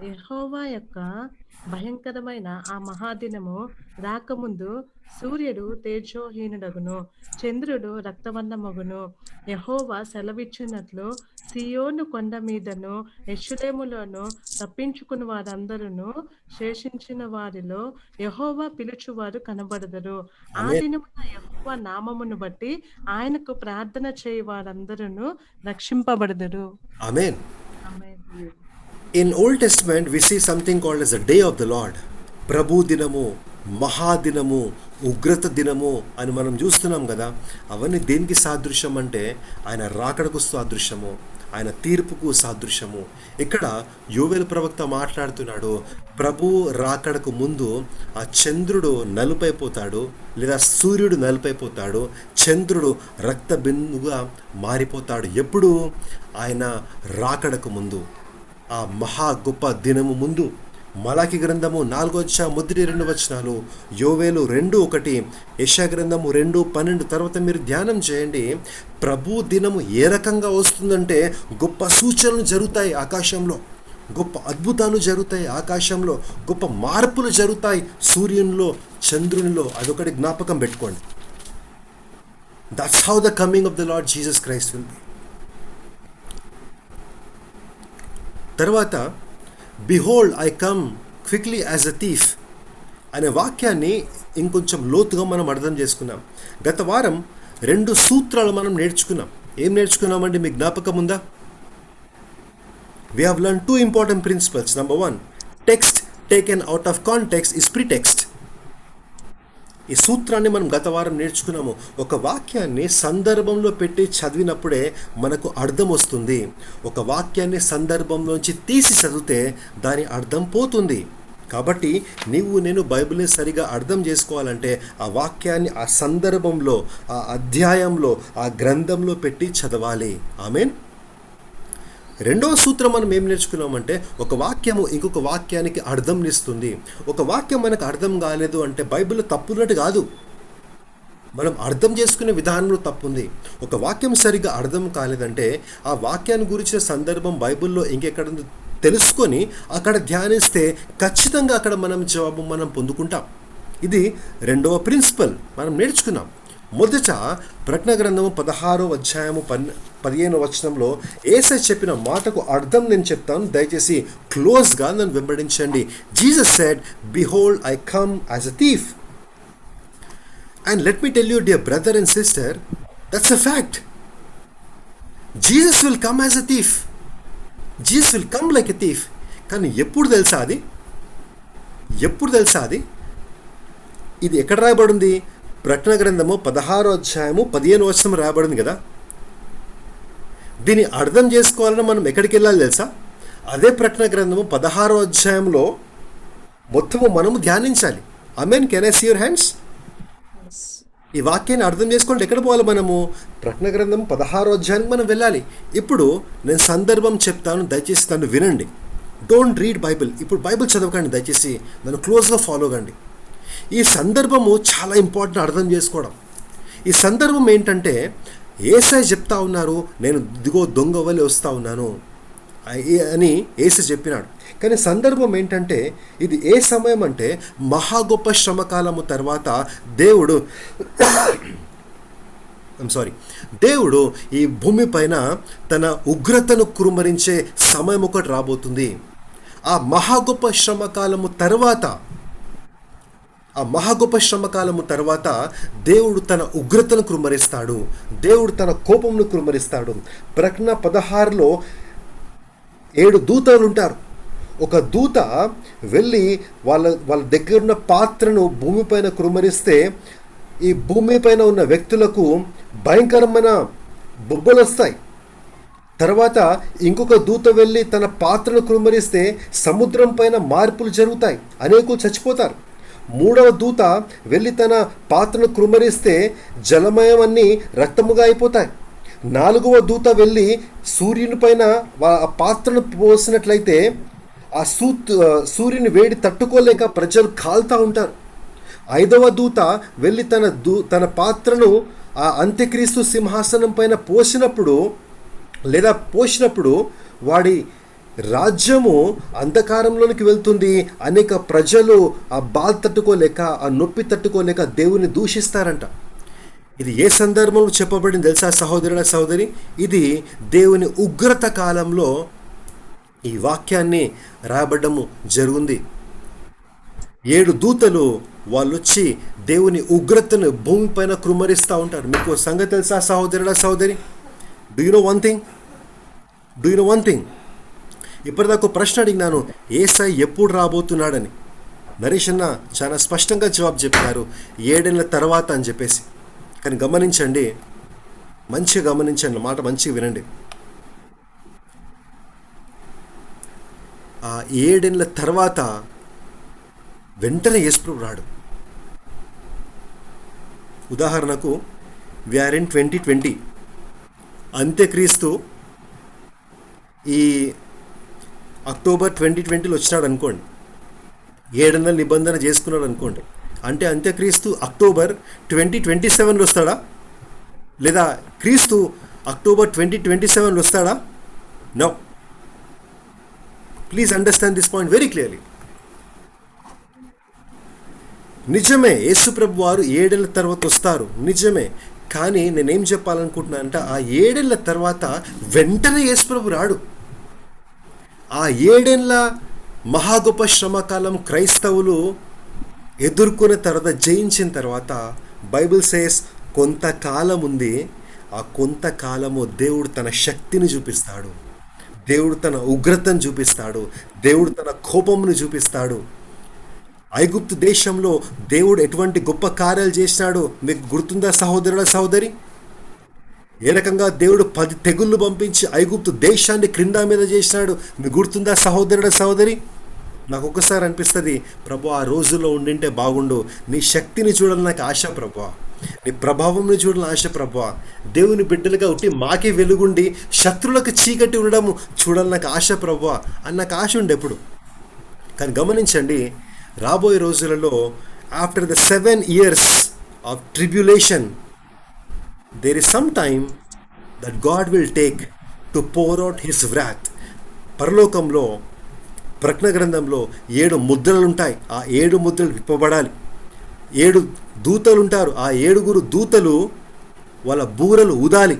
యెహోవా యొక్క భయంకరమైన ఆ మహాదినము రాకముందు సూర్యుడు తేజోహీనుడగును, చంద్రుడు రక్తవర్ణమగును. యెహోవా సెలవిచ్చినట్లు సియోను కొండ మీదను యెరూషలేములోను తప్పించుకుని వారందరూ శేషించిన వారిలో యెహోవా పిలుచువారు కనబడదరు. ఆ దినమున యెహోవా నామమును బట్టి ఆయనకు ప్రార్థన చేయ వారందరూ రక్షింపబడదరు. ఆమేన్. ఆమేన్. In Old Testament we see something called as the day of the Lord. ప్రభు దినము, మహాదినము, ఉగ్రత దినము అని మనం చూస్తున్నాం కదా. అవన్నీ దేనికి సాదృశ్యం అంటే ఆయన రాకడకు సాదృశ్యము, ఆయన తీర్పుకు సాదృశ్యము. ఇక్కడ యోవేలు ప్రవక్త మాట్లాడుతున్నాడు, ప్రభు రాకడకు ముందు ఆ చంద్రుడు నలుపైపోతాడు, లేదా సూర్యుడు నలుపైపోతాడు, చంద్రుడు రక్త బిందుగా మారిపోతాడు. ఎప్పుడు? ఆయన రాకడకు ముందు, ఆ మహా గొప్ప దినము ముందు. మలాకి గ్రంథము 4:1-2, యోవేలు 2:1, యెషయా గ్రంథము 2:12. తర్వాత మీరు ధ్యానం చేయండి. ప్రభు దినము ఏ రకంగా వస్తుందంటే గొప్ప సూచనలు జరుగుతాయి ఆకాశంలో, గొప్ప అద్భుతాలు జరుగుతాయి ఆకాశంలో, గొప్ప మార్పులు జరుగుతాయి సూర్యునిలో, చంద్రునిలో. అదొకటి జ్ఞాపకం పెట్టుకోండి. That's how the coming of the Lord Jesus Christ will be. తర్వాత behold I come quickly as a thief అనే వాక్యాన్ని ఇంకొంచెం లోతుగా మనం అర్థం చేసుకున్నాం. గత వారం 2 సూత్రాలు మనం నేర్చుకున్నాం. ఏం నేర్చుకున్నామండి? మీకు జ్ఞాపకం ఉందా? We have learned 2 important principles. Number 1, text taken out of context is pretext. ఈ సూత్రాన్ని మనం గత వారం నేర్చుకున్నాము. ఒక వాక్యాన్ని సందర్భంలో పెట్టి చదివినప్పుడే మనకు అర్థం వస్తుంది. ఒక వాక్యాన్ని సందర్భంలోంచి తీసి చదివితే దాని అర్థం పోతుంది. కాబట్టి నేను బైబిల్ని సరిగా అర్థం చేసుకోవాలంటే ఆ వాక్యాన్ని ఆ సందర్భంలో, ఆ అధ్యాయంలో, ఆ గ్రంథంలో పెట్టి చదవాలి. ఆమేన్. రెండవ సూత్రం మనం ఏం నేర్చుకున్నామంటే, ఒక వాక్యము ఇంకొక వాక్యానికి అర్థం ఇస్తుంది. ఒక వాక్యం మనకు అర్థం కాలేదు అంటే బైబిల్లో తప్పున్నట్టు కాదు, మనం అర్థం చేసుకునే విధానంలో తప్పుంది. ఒక వాక్యం సరిగ్గా అర్థం కాలేదంటే ఆ వాక్యాన్ని గురించిన సందర్భం బైబిల్లో ఇంకెక్కడ తెలుసుకొని అక్కడ ధ్యానిస్తే ఖచ్చితంగా అక్కడ జవాబు మనం పొందుకుంటాం. ఇది రెండవ ప్రిన్సిపల్ మనం నేర్చుకున్నాం. మొదట ప్రకటన గ్రంథము 16వ అధ్యాయము 15వ వచనంలో యేసయ్య చెప్పిన మాటకు అర్థం నేను చెప్తాను, దయచేసి క్లోజ్గా నన్ను వెంబడించండి. Jesus said, behold I come as a thief. And let me tell you, dear brother and sister, that's a fact. Jesus will come as a thief. Jesus will come like a thief. కానీ ఎప్పుడు తెలుసా అది? ఇది ఎక్కడ రాయబడింది? ప్రకటన గ్రంథము 16వ అధ్యాయము 15వ వచనం రాయబడింది కదా. దీన్ని అర్థం చేసుకోవాలని మనం ఎక్కడికి వెళ్ళాలి తెలుసా? అదే ప్రకటన గ్రంథము 16వ అధ్యాయంలో మొత్తము మనము ధ్యానించాలి. Amen. Can I see your hands? ఈ వాక్యాన్ని అర్థం చేసుకోండి. ఎక్కడ పోవాలి మనము? ప్రకటన గ్రంథం 16వ అధ్యాయానికి మనం వెళ్ళాలి. ఇప్పుడు నేను సందర్భం చెప్తాను, దయచేసి నన్ను వినండి. Don't read Bible. ఇప్పుడు బైబిల్ చదవకండి, దయచేసి నన్ను క్లోజ్గా ఫాలో కండి. ఈ సందర్భము చాలా ఇంపార్టెంట్ అర్థం చేసుకోవడం. ఈ సందర్భం ఏంటంటే, యేసయ్య చెప్తా ఉన్నారు, నేను ఇదిగో దొంగ వలె వస్తూ ఉన్నాను అని యేసయ్య చెప్పినాడు. కానీ సందర్భం ఏంటంటే, ఇది ఏ సమయం అంటే మహా గొప్ప శ్రమకాలము తర్వాత దేవుడు ఈ భూమి పైన తన ఉగ్రతను కురుమరించే సమయం ఒకటి రాబోతుంది. ఆ మహా గొప్ప శ్రమకాలము తర్వాత దేవుడు తన ఉగ్రతను కురుమరిస్తాడు, దేవుడు తన కోపంను కురుమరిస్తాడు. ప్రకటన 16లో 7 దూతలు ఉంటారు. ఒక దూత వెళ్ళి వాళ్ళ దగ్గరున్న పాత్రను భూమిపైన కురుమరిస్తే ఈ భూమిపైన ఉన్న వ్యక్తులకు భయంకరమైన బొబ్బలు వస్తాయి. తర్వాత ఇంకొక దూత వెళ్ళి తన పాత్రను కురుమరిస్తే సముద్రం పైన మార్పులు జరుగుతాయి, అనేకులు చచ్చిపోతారు. మూడవ దూత వెళ్ళి తన పాత్రను కురుమరిస్తే జలమయం అన్నీ రక్తముగా అయిపోతాయి. నాలుగవ దూత వెళ్ళి సూర్యుని పైన ఆ పాత్రను పోసినట్లయితే ఆ సూర్యుని వేడి తట్టుకోలేక ప్రజలు కాలుతూ ఉంటారు. ఐదవ దూత వెళ్ళి తన పాత్రను ఆ అంత్యక్రీస్తు సింహాసనం పైన పోసినప్పుడు వాడి రాజ్యము అంధకారంలోనికి వెళ్తుంది. అనేక ప్రజలు ఆ బాధ తట్టుకోలేక, ఆ నొప్పి తట్టుకోలేక దేవుని దూషిస్తారంట. ఇది ఏ సందర్భంలో చెప్పబడింది తెలుసా సహోదరుల సహోదరి? ఇది దేవుని ఉగ్రత కాలంలో ఈ వాక్యాన్ని రాయబడ్డము జరుగుంది. 7 దూతలు వాళ్ళు వచ్చి దేవుని ఉగ్రతను భూమిపైన కుమ్మరిస్తూ ఉంటారు. మీకు సంగతి తెలుసా సహోదరుల సహోదరి? Do you know one thing? ఇప్పటిదాకా ప్రశ్న అడిగినాను, యేసయ్య ఎప్పుడు రాబోతున్నాడని. నరేష్ అన్న చాలా స్పష్టంగా జవాబు చెప్పారు, 7 ఏళ్ల తర్వాత అని చెప్పేసి. కానీ గమనించండి, మంచిగా గమనించండి, మాట మంచిగా వినండి. ఆ 7 ఏళ్ల తర్వాత వెంటనే యేసుప్రభు రాడు. ఉదాహరణకు వీఆర్ ఇన్ 2020, అంత్యక్రీస్తు ఈ అక్టోబర్ 2020లో వచ్చినాడు అనుకోండి, 700 నిబంధన చేసుకున్నాడు అనుకోండి. అంటే అంత్యక్రీస్తు అక్టోబర్ 2027లో వస్తాడా? లేదా క్రీస్తు అక్టోబర్ 2027లో వస్తాడా? No. Please understand this point very clearly. నిజమే, యేసుప్రభు వారు 7 ఏళ్ల తర్వాత వస్తారు, నిజమే. కానీ నేనేం చెప్పాలనుకుంటున్నా అంటే, ఆ 7 ఏళ్ల తర్వాత వెంటనే యేసుప్రభు రాడు. ఆ 7 ఏళ్ల మహాగొప్ప శ్రమకాలం క్రైస్తవులు ఎదుర్కొన్న తర్వాత, జయించిన తర్వాత, బైబిల్ సేస్ కొంతకాలం ఉంది. ఆ కొంతకాలము దేవుడు తన శక్తిని చూపిస్తాడు, దేవుడు తన ఉగ్రతను చూపిస్తాడు, దేవుడు తన కోపమును చూపిస్తాడు. ఐగుప్తు దేశంలో దేవుడు ఎటువంటి గొప్ప కార్యాలు చేసినాడు మీకు గుర్తుందా సహోదరుల సహోదరి? ఏ రకంగా దేవుడు 10 తెగుళ్ళు పంపించి ఐగుప్తు దేశాన్ని క్రింద మీద చేసినాడు మీకు గుర్తుందా సహోదరుల సహోదరి? నాకు ఒక్కసారి అనిపిస్తుంది, ప్రభు ఆ రోజుల్లో ఉండింటే బాగుండు, నీ శక్తిని చూడాలని నాకు ఆశ ప్రభు. నీ ప్రభావంను చూడాలని ఆశ ప్రభువా. దేవుని బిడ్డలుగా ఉట్టి మాకే వెలుగుండి శత్రువులకు చీకటి ఉండడం చూడాలని నాకు ఆశ ప్రభువా అని నాకు ఆశ ఉండే ఎప్పుడు. కానీ గమనించండి, రాబోయే రోజులలో after the 7 years of tribulation there is some time that God will take to pour out his wrath. పరలోకంలో ప్రకటన గ్రంథంలో 7 ముద్రలు ఉంటాయి. ఆ 7 ముద్రలు విప్పబడాలి. 7 దూతలు ఉంటారు. ఆ 7 దూతలు వాళ్ళ బూరలు ఊదాలి.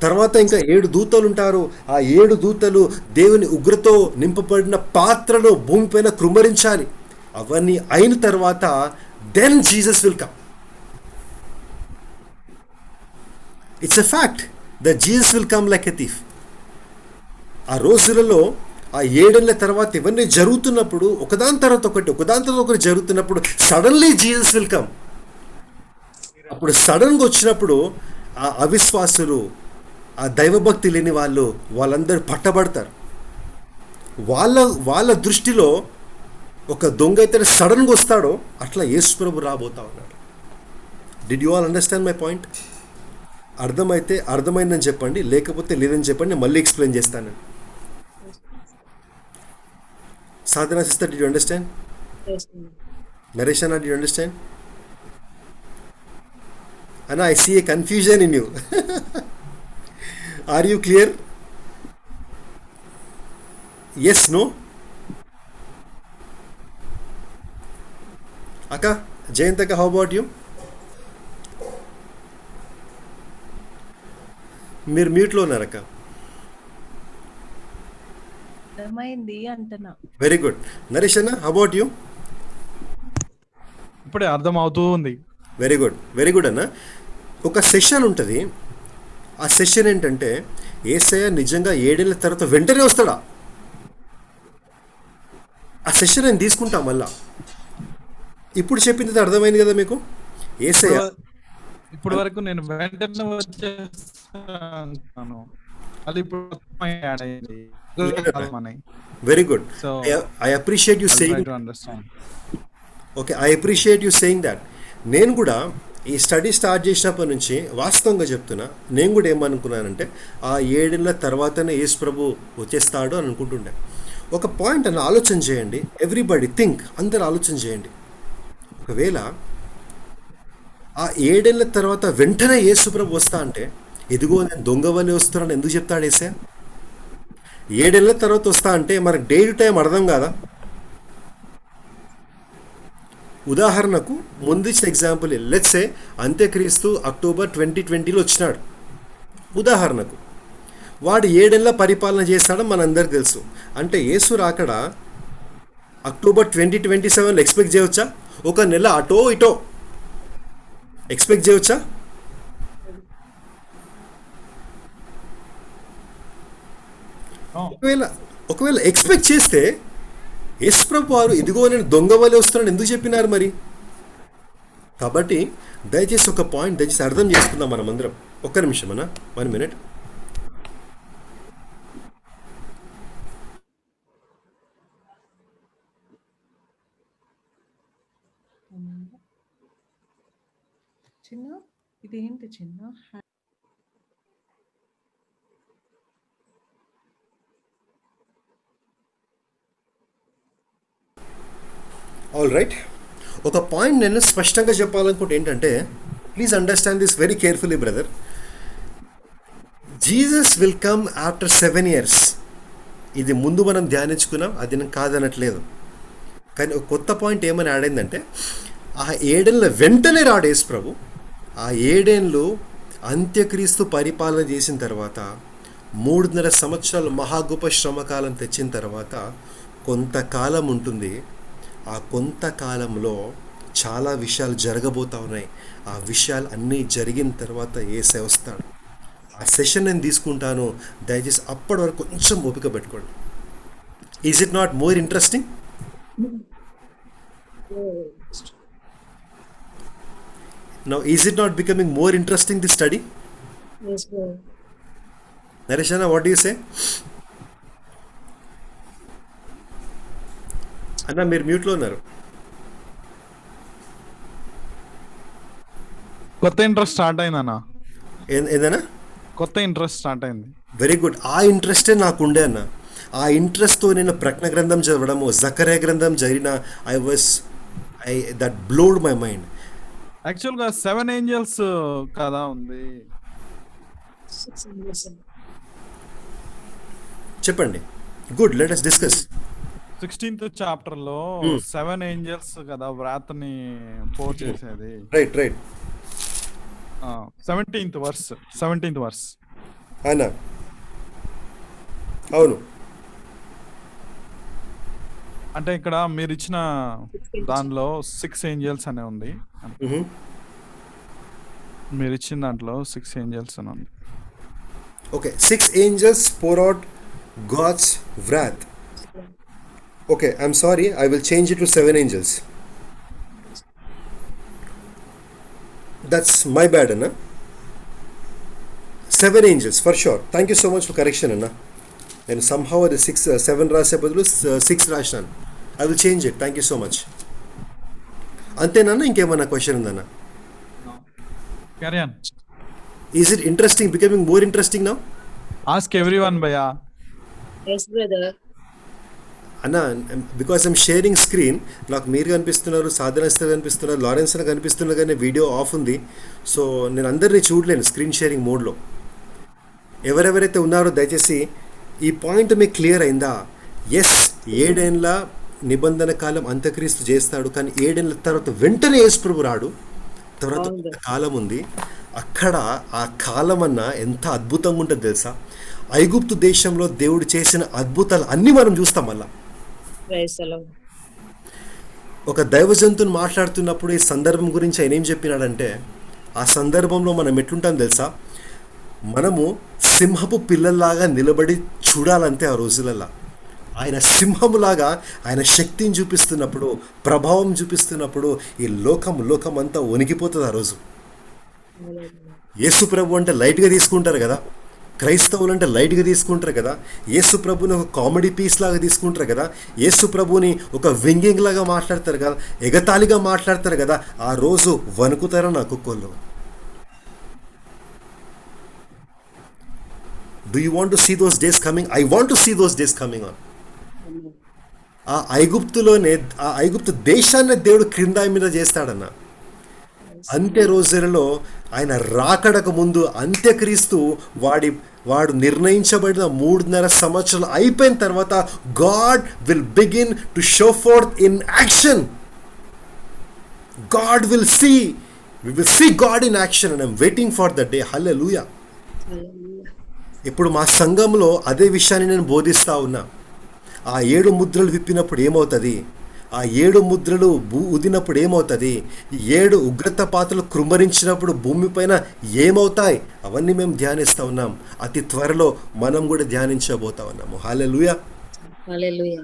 తర్వాత ఇంకా 7 దూతలు ఉంటారు. ఆ 7 దూతలు దేవుని ఉగ్రతో నింపబడిన పాత్రలో భూమిపైన కృమ్మరించాలి. అవన్నీ అయిన తర్వాత then Jesus will come. It's a fact that Jesus will come like a thief. ఆ రోజులలో ఆ 7 ఏళ్ల తర్వాత ఇవన్నీ జరుగుతున్నప్పుడు ఒకదాని తర్వాత ఒకటి జరుగుతున్నప్పుడు సడన్లీ జీసస్ విల్ కమ్. అప్పుడు సడన్గా వచ్చినప్పుడు ఆ అవిశ్వాసులు, ఆ దైవభక్తి లేని వాళ్ళందరూ పట్టబడతారు. వాళ్ళ దృష్టిలో ఒక దొంగ అయితే సడన్గా వస్తాడో అట్లా యేసు ప్రభు రాబోతా ఉన్నాడు. Did you all understand my point? అర్థమైతే అర్థమైందని చెప్పండి, లేకపోతే లేదని చెప్పండి, నేను మళ్ళీ ఎక్స్ప్లెయిన్ చేస్తాను. Sadhana sister, did you understand? Yes, Lord. Naresh అన్న, డిడ్ యు అండర్స్టాండ్? అన్న, I see a confusion in you. Are you clear? Yes, no? అక్క జయంత్ అక్క, హౌ అబౌట్ యూ? మీరు మ్యూట్లో ఉన్నారక్క. అర్థమైంది అంటున్నా. Very good. నరేష్ అన్న, హౌ అబౌట్ యూ? ఇప్పుడే అర్థం అవుతూ ఉంది. వెరీ గుడ్, వెరీ గుడ్ అన్న. ఒక సెషన్ ఉంటుంది. ఆ సెషన్ ఏంటంటే యేసయ్య నిజంగా 7 ఏళ్ల తర్వాత వెంటనే వస్తాడా? ఆ సెషన్ నేను తీసుకుంటా మళ్ళా. ఇప్పుడు చెప్పింది అర్థమైంది కదా మీకు? యేసయ్య ఇప్పుడు వరకు నేను వెంటనే వచ్చేస్తాను, అది ఇప్పుడు యాడ్ అయింది. Very good. So, I appreciate you saying. Understand. Okay, I appreciate you saying that. నేను కూడా ఈ స్టడీ స్టార్ట్ చేసినప్పటి నుంచి వాస్తవంగా చెప్తున్నా, నేను కూడా ఏమనుకున్నానంటే ఆ 7 ఏళ్ల తర్వాతనే యేసు ప్రభు వచ్చేస్తాడు అని అనుకుంటుండే. ఒక పాయింట్ అని ఆలోచన చేయండి. ఎవ్రీబడి థింక్, అందరు ఆలోచన చేయండి. ఒకవేళ ఆ 7 ఏళ్ల తర్వాత వెంటనే యేసు ప్రభు వస్తా అంటే, ఇదిగో నేను దొంగ వల్లే వస్తున్నాను ఎందుకు చెప్తాడు యేసయ్య? 7 ఏళ్ల తర్వాత వస్తా అంటే మనకు డే టు టైం అర్థం కాదా? ఉదాహరణకు ముందు ఇచ్చిన ఎగ్జాంపుల్, లెట్స్ సే అంత్యక్రీస్తు అక్టోబర్ 2020లో వచ్చినాడు. ఉదాహరణకు వాడు 7 ఏళ్ల పరిపాలన చేస్తాడని మనందరికి తెలుసు. అంటే యేసు రాకడ అక్టోబర్ 2027 ఎక్స్పెక్ట్ చేయవచ్చా? ఒక నెల అటో ఇటో ఎక్స్పెక్ట్ చేయవచ్చా? ఒకవేళ ఎక్స్పెక్ట్ చేస్తే యేసు ప్రభు వారు ఇదిగో నేను దొంగ వలె వస్తున్నాను ఎందుకు చెప్పినారు మరి? కాబట్టి దయచేసి ఒక పాయింట్ దయచేసి అర్థం చేసుకుందాం మనమందరం. ఒక్క నిమిషం అన్న, 1 minute. చిన్న ఇదేంటి చిన్న? All right. ఒక పాయింట్ నేను స్పష్టంగా చెప్పాలనుకుంటే ఏంటంటే, please understand this very carefully brother. Jesus will come after 7 years. ఇది ముందు మనం ధ్యానించుకున్నాం, అది నేను కాదనట్లేదు. కానీ ఒక కొత్త పాయింట్ ఏమని యాడ్ అయిందంటే, ఆ 7 ఏళ్ళ వెంటనే రాడు యేసు ప్రభు. ఆ 7 ఏళ్ళు అంత్యక్రీస్తు పరిపాలన చేసిన తర్వాత 3.5 సంవత్సరాలు మహాగొప్ప శ్రమకాలం తెచ్చిన తర్వాత కొంతకాలం ఉంటుంది. ఆ కొంతకాలంలో చాలా విషయాలు జరగబోతూ ఉన్నాయి. ఆ విషయాలు అన్నీ జరిగిన తర్వాత యేసయ్య వస్తాడు. ఆ సెషన్ నేను తీసుకుంటాను. దయచేసి అప్పటి వరకు కొంచెం ఓపిక పెట్టుకోండి. Is it not more interesting? Now is it not becoming more interesting the study? Yes, Lord. Naresh అన్న, వాట్ యూ సే? అన్న మీరు మ్యూట్లో ఉన్నారు. కొత్త ఇంట్రెస్ట్ స్టార్ట్ అయిందన్న. ఏదైనా కొత్త ఇంట్రెస్ట్ స్టార్ట్ అయింది. Very good. ఆ ఇంట్రెస్టే నాకు ఉండే అన్న. ఆ ఇంట్రెస్ట్తో నేను ప్రకటన గ్రంథం చదవడము, జకర్యా గ్రంథం జరిగిన దట్ బ్లోడ్ మై మైండ్. యాక్చువల్గా 7 ఏంజల్స్ కదా ఉంది. 6 angels. చెప్పండి. Good, let us discuss. 16th chapter లో 7 ఏంజల్స్ కదా వ్రాతని పోర్ చేసేది. రైట్. 17th verse. అన్నా అవును. అంటే ఇక్కడ మీరు ఇచ్చిన దానిలో 6 ఏంజల్స్ అనే ఉంది. మీరు ఇచ్చిన దాంట్లో 6 ఏంజల్స్ అని ఉంది. Okay, 6 angels pour out God's wrath. Okay, I'm sorry, I will change it to 7 angels. That's my bad, Anna. 7 angels for sure. Thank you so much for correction, Anna. And somehow the 7 రాసే బదులు 6 రాసినాను. I will change it. Thank you so much. అంతేనా? ఇంకేమన్నా question ఉందన్నా? Carry on. Is it interesting, becoming more interesting now? Ask everyone, భయ్యా. Yes, brother. అన్న, because I'm sharing screen, నాకు మీరు కనిపిస్తున్నారు, సాధనస్థ కనిపిస్తున్నారు, లారెన్స్ కనిపిస్తున్నారు, కానీ వీడియో ఆఫ్ ఉంది. సో నేను అందరినీ చూడలేను స్క్రీన్ షేరింగ్ మోడ్లో. ఎవరెవరైతే ఉన్నారో దయచేసి ఈ పాయింట్ మీకు క్లియర్ అయిందా? ఎస్, 7 ఏళ్ల నిబంధన కాలం అంత్యక్రీస్తు చేస్తాడు, కానీ 7 ఏళ్ల తర్వాత వెంటనే యేసుప్రభు రాడు. తర్వాత కాలం ఉంది. అక్కడ ఆ కాలం అన్న ఎంత అద్భుతంగా ఉంటుంది తెలుసా? ఐగుప్తు దేశంలో దేవుడు చేసిన అద్భుతాలు అన్నీ మనం చూస్తాం. మళ్ళా Praise the Lord. ఒక దైవజంతుని మాట్లాడుతున్నప్పుడు ఈ సందర్భం గురించి ఆయన ఏం చెప్పినాడంటే, ఆ సందర్భంలో మనం ఎట్లుంటాం తెలుసా? మనము సింహపు పిల్లల్లాగా నిలబడి చూడాలంటే ఆ రోజులలో ఆయన సింహములాగా ఆయన శక్తిని చూపిస్తున్నప్పుడు, ప్రభావం చూపిస్తున్నప్పుడు ఈ లోకం అంతా వణికిపోతుంది ఆ రోజు. యేసు ప్రభు అంటే లైట్గా తీసుకుంటారు కదా, క్రైస్తవులు అంటే లైట్గా తీసుకుంటారు కదా, యేసు ప్రభుని ఒక కామెడీ పీస్ లాగా తీసుకుంటారు కదా, యేసు ప్రభుని ఒక వింగింగ్ లాగా మాట్లాడతారు కదా, ఎగతాళిగా మాట్లాడతారు కదా. ఆ రోజు వణుకుతారా నా కుక్కలు? Do you want to see those days coming? I want to see those days coming on. ఆ ఐగుప్తు దేశాన్ని దేవుడు క్రింద మీద చేస్తాడన్న. అంత్య రోజులలో ఆయన రాకడకు ముందు అంత్యక్రీస్తు వాడు నిర్ణయించబడిన 3.5 సంవత్సరాలు అయిపోయిన తర్వాత God will begin to show forth in action. God will see, we will see God in action and I'm waiting for the day. Hallelujah. ఇప్పుడు మా సంఘంలో అదే విషయాన్ని నేను బోధిస్తూ ఉన్నా. ఆ 7 ముద్రలు విప్పినప్పుడు ఏమవుతుంది, ఆ 7 ముద్రలు ఊదినప్పుడు ఏమవుతుంది, 7 ఉగ్రత పాత్రలు కృంభరించినప్పుడు భూమిపైన ఏమవుతాయి, అవన్నీ మేము ధ్యానిస్తూ ఉన్నాం. అతి త్వరలో మనం కూడా ధ్యానించబోతా ఉన్నాము. హల్లెలూయా. Hallelujah.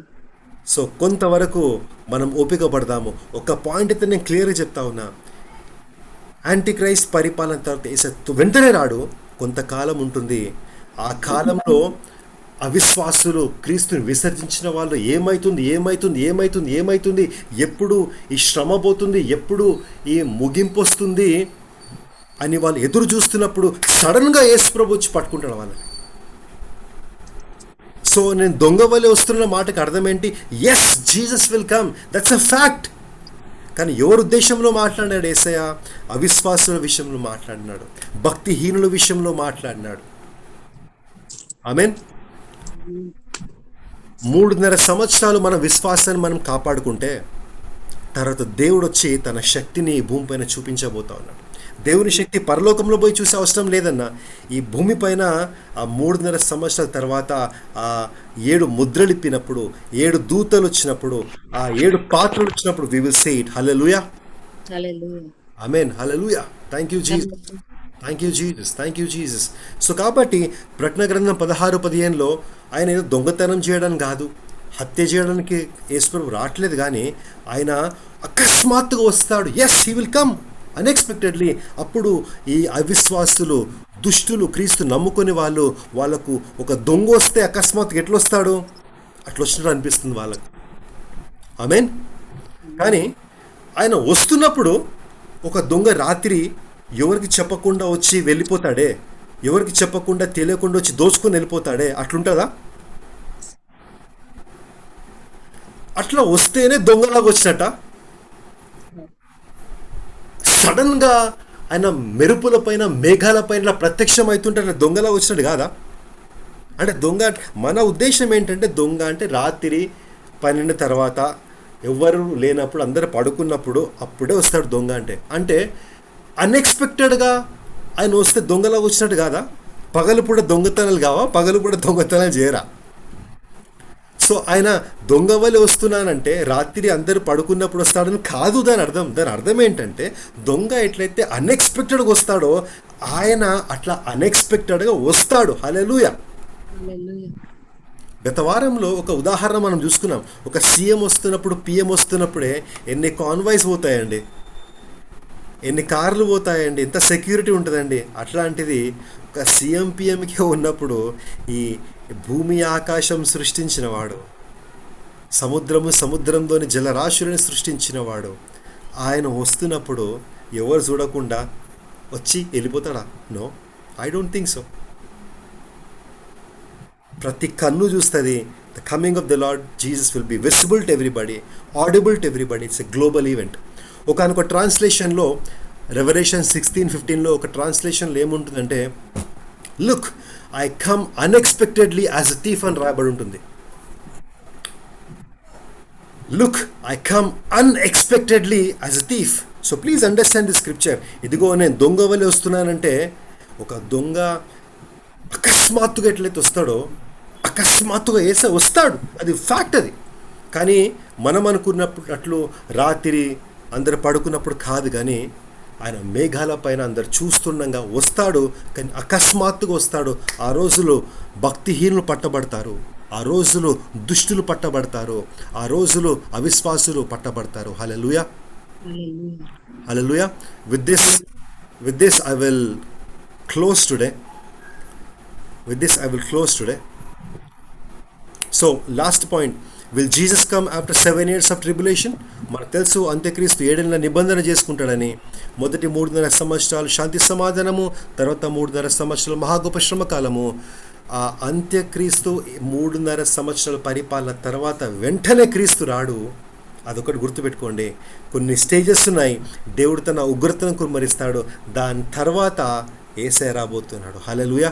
సో కొంతవరకు మనం ఓపిక పడదాము. ఒక పాయింట్ అయితే నేను క్లియర్గా చెప్తా ఉన్నా. యాంటీ క్రైస్ట్ పరిపాలన తర్వాత వెంటనే రాడు, కొంతకాలం ఉంటుంది. ఆ కాలంలో అవిశ్వాసులు, క్రీస్తుని విసర్జించిన వాళ్ళు ఏమవుతుంది, ఎప్పుడు ఈ శ్రమ పోతుంది, ఎప్పుడు ఈ ముగింపు వస్తుంది అని వాళ్ళు ఎదురు చూస్తున్నప్పుడు సడన్గా యేసుప్రభు వచ్చి పట్టుకుంటాడు వాళ్ళని. సో నేను దొంగ వల్లే వస్తున్న మాటకు అర్థం ఏంటి? Yes, Jesus will come, that's a fact. కానీ ఎవరి ఉద్దేశంలో మాట్లాడినాడు యేసయ్య? అవిశ్వాసుల విషయంలో మాట్లాడినాడు, భక్తిహీనుల విషయంలో మాట్లాడినాడు. ఆమేన్. 3.5 సంవత్సరాలు మన విశ్వాసాన్ని మనం కాపాడుకుంటే తర్వాత దేవుడు వచ్చి తన శక్తిని ఈ భూమిపైన చూపించబోతా ఉన్నాడు. దేవుని శక్తి పరలోకంలో పోయి చూసే అవసరం లేదన్న. ఈ భూమిపైన ఆ 3.5 సంవత్సరాల తర్వాత ఆ 7 ముద్రలు ఇప్పినప్పుడు, 7 దూతలు వచ్చినప్పుడు, ఆ 7 పాత్రలు వచ్చినప్పుడు we will see it. Hallelujah. Hallelujah. Amen. Hallelujah. Thank you Jesus. Thank you Jesus. So కాబట్టి ప్రకటన గ్రంథం 16:15లో ఆయన ఏదో దొంగతనం చేయడం కాదు, హత్య చేయడానికి యేసుప్రభు రావట్లేదు, కానీ ఆయన అకస్మాత్తుగా వస్తాడు. Yes, he will come unexpectedly. అప్పుడు ఈ అవిశ్వాసులు, దుష్టులు, క్రీస్తు నమ్ముకునే వాళ్ళకు ఒక దొంగ వస్తే అకస్మాత్తుగా ఎట్లా వస్తాడు, అట్లా వచ్చినట్టు అనిపిస్తుంది వాళ్ళకు. ఆమేన్. కానీ ఆయన వస్తున్నప్పుడు ఒక దొంగ రాత్రి ఎవరికి చెప్పకుండా వచ్చి వెళ్ళిపోతాడే, ఎవరికి చెప్పకుండా తెలియకుండా వచ్చి దోచుకొని వెళ్ళిపోతాడే, అట్లుంటుందా? అట్లా వస్తేనే దొంగలాగా వచ్చినట్ట. సడన్గా ఆయన మెరుపుల పైన మేఘాల పైన ప్రత్యక్షం అవుతుంటే దొంగలా వచ్చినట్టు కాదా? అంటే దొంగ మన ఉద్దేశం ఏంటంటే, దొంగ అంటే రాత్రి 12 తర్వాత ఎవరు లేనప్పుడు అందరు పడుకున్నప్పుడు అప్పుడే వస్తాడు దొంగ. అంటే అన్ఎక్స్పెక్టెడ్గా ఆయన వస్తే దొంగలా వచ్చినట్టు కాదా? పగలు పూట దొంగతనాలు కావా? పగలు పూట దొంగతనాలు చేయరా? సో ఆయన దొంగ వల్ల వస్తున్నానంటే రాత్రి అందరూ పడుకున్నప్పుడు వస్తాడని కాదు దాని అర్థం. దాని అర్థం ఏంటంటే, దొంగ ఎట్లయితే అన్ఎక్స్పెక్టెడ్గా వస్తాడో ఆయన అట్లా అన్ఎక్స్పెక్టెడ్గా వస్తాడు. హల్లెలూయా. హల్లెలూయా. గత వారంలో ఒక ఉదాహరణ మనం చూసుకున్నాం. ఒక సీఎం వస్తున్నప్పుడు, పిఎం వస్తున్నప్పుడే ఎన్ని కాన్వాయ్స్ పోతాయండి, ఎన్ని కార్లు పోతాయండి, ఎంత సెక్యూరిటీ ఉంటుందండి. అట్లాంటిది ఒక సీఎం పిఎంకే ఉన్నప్పుడు ఈ భూమి ఆకాశం సృష్టించినవాడు, సముద్రంలోని జలరాశులను సృష్టించినవాడు ఆయన వస్తున్నప్పుడు ఎవరు చూడకుండా వచ్చి వెళ్ళిపోతాడా? No, I don't think so. ప్రతి కన్ను చూస్తుంది. The coming of the Lord Jesus will be visible to everybody, audible to everybody. It's a global event. ఒకనొక ట్రాన్స్లేషన్లో రెవల్యూషన్ 16:15లో ఒక ట్రాన్స్లేషన్లో ఏముంటుందంటే, look I come unexpectedly as a thief అని రాయబడి ఉంటుంది. Look I come unexpectedly as a thief. So please understand the scripture. ఇదిగో నేను దొంగ వలె వస్తున్నానంటే, ఒక దొంగ అకస్మాత్తుగా ఎట్లయితే వస్తాడో అకస్మాత్తుగా వస్తాడు, అది ఫ్యాక్ట్ అది. కానీ మనం అనుకున్నప్పుడు రాత్రి అందరు పడుకున్నప్పుడు కాదు, కానీ ఆయన మేఘాల పైన అందరు చూస్తుండగా వస్తాడు. కానీ అకస్మాత్తుగా వస్తాడు. ఆ రోజులు భక్తిహీనులు పట్టబడతారు, ఆ రోజులు దుష్టులు పట్టబడతారు, ఆ రోజులు అవిశ్వాసులు పట్టబడతారు. Hallelujah, hallelujah. With this I will close today. So last point, will Jesus come after 7 years of tribulation? మనకు తెలుసు అంత్యక్రీస్తు 7 ఏళ్ళ నిబంధన చేసుకుంటాడని. మొదటి 3.5 సంవత్సరాలు శాంతి సమాధానము, తర్వాత 3.5 సంవత్సరాలు మహాగొప్ప శ్రమకాలము. ఆ అంత్యక్రీస్తు 3.5 సంవత్సరాల పరిపాలన తర్వాత వెంటనే క్రీస్తు రాడు. అదొకటి గుర్తుపెట్టుకోండి. కొన్ని స్టేజెస్ ఉన్నాయి. దేవుడు తన ఉగ్రతను కుమ్మరిస్తాడు, దాని తర్వాత యేసయ్య రాబోతున్నాడు. హల్లెలూయా,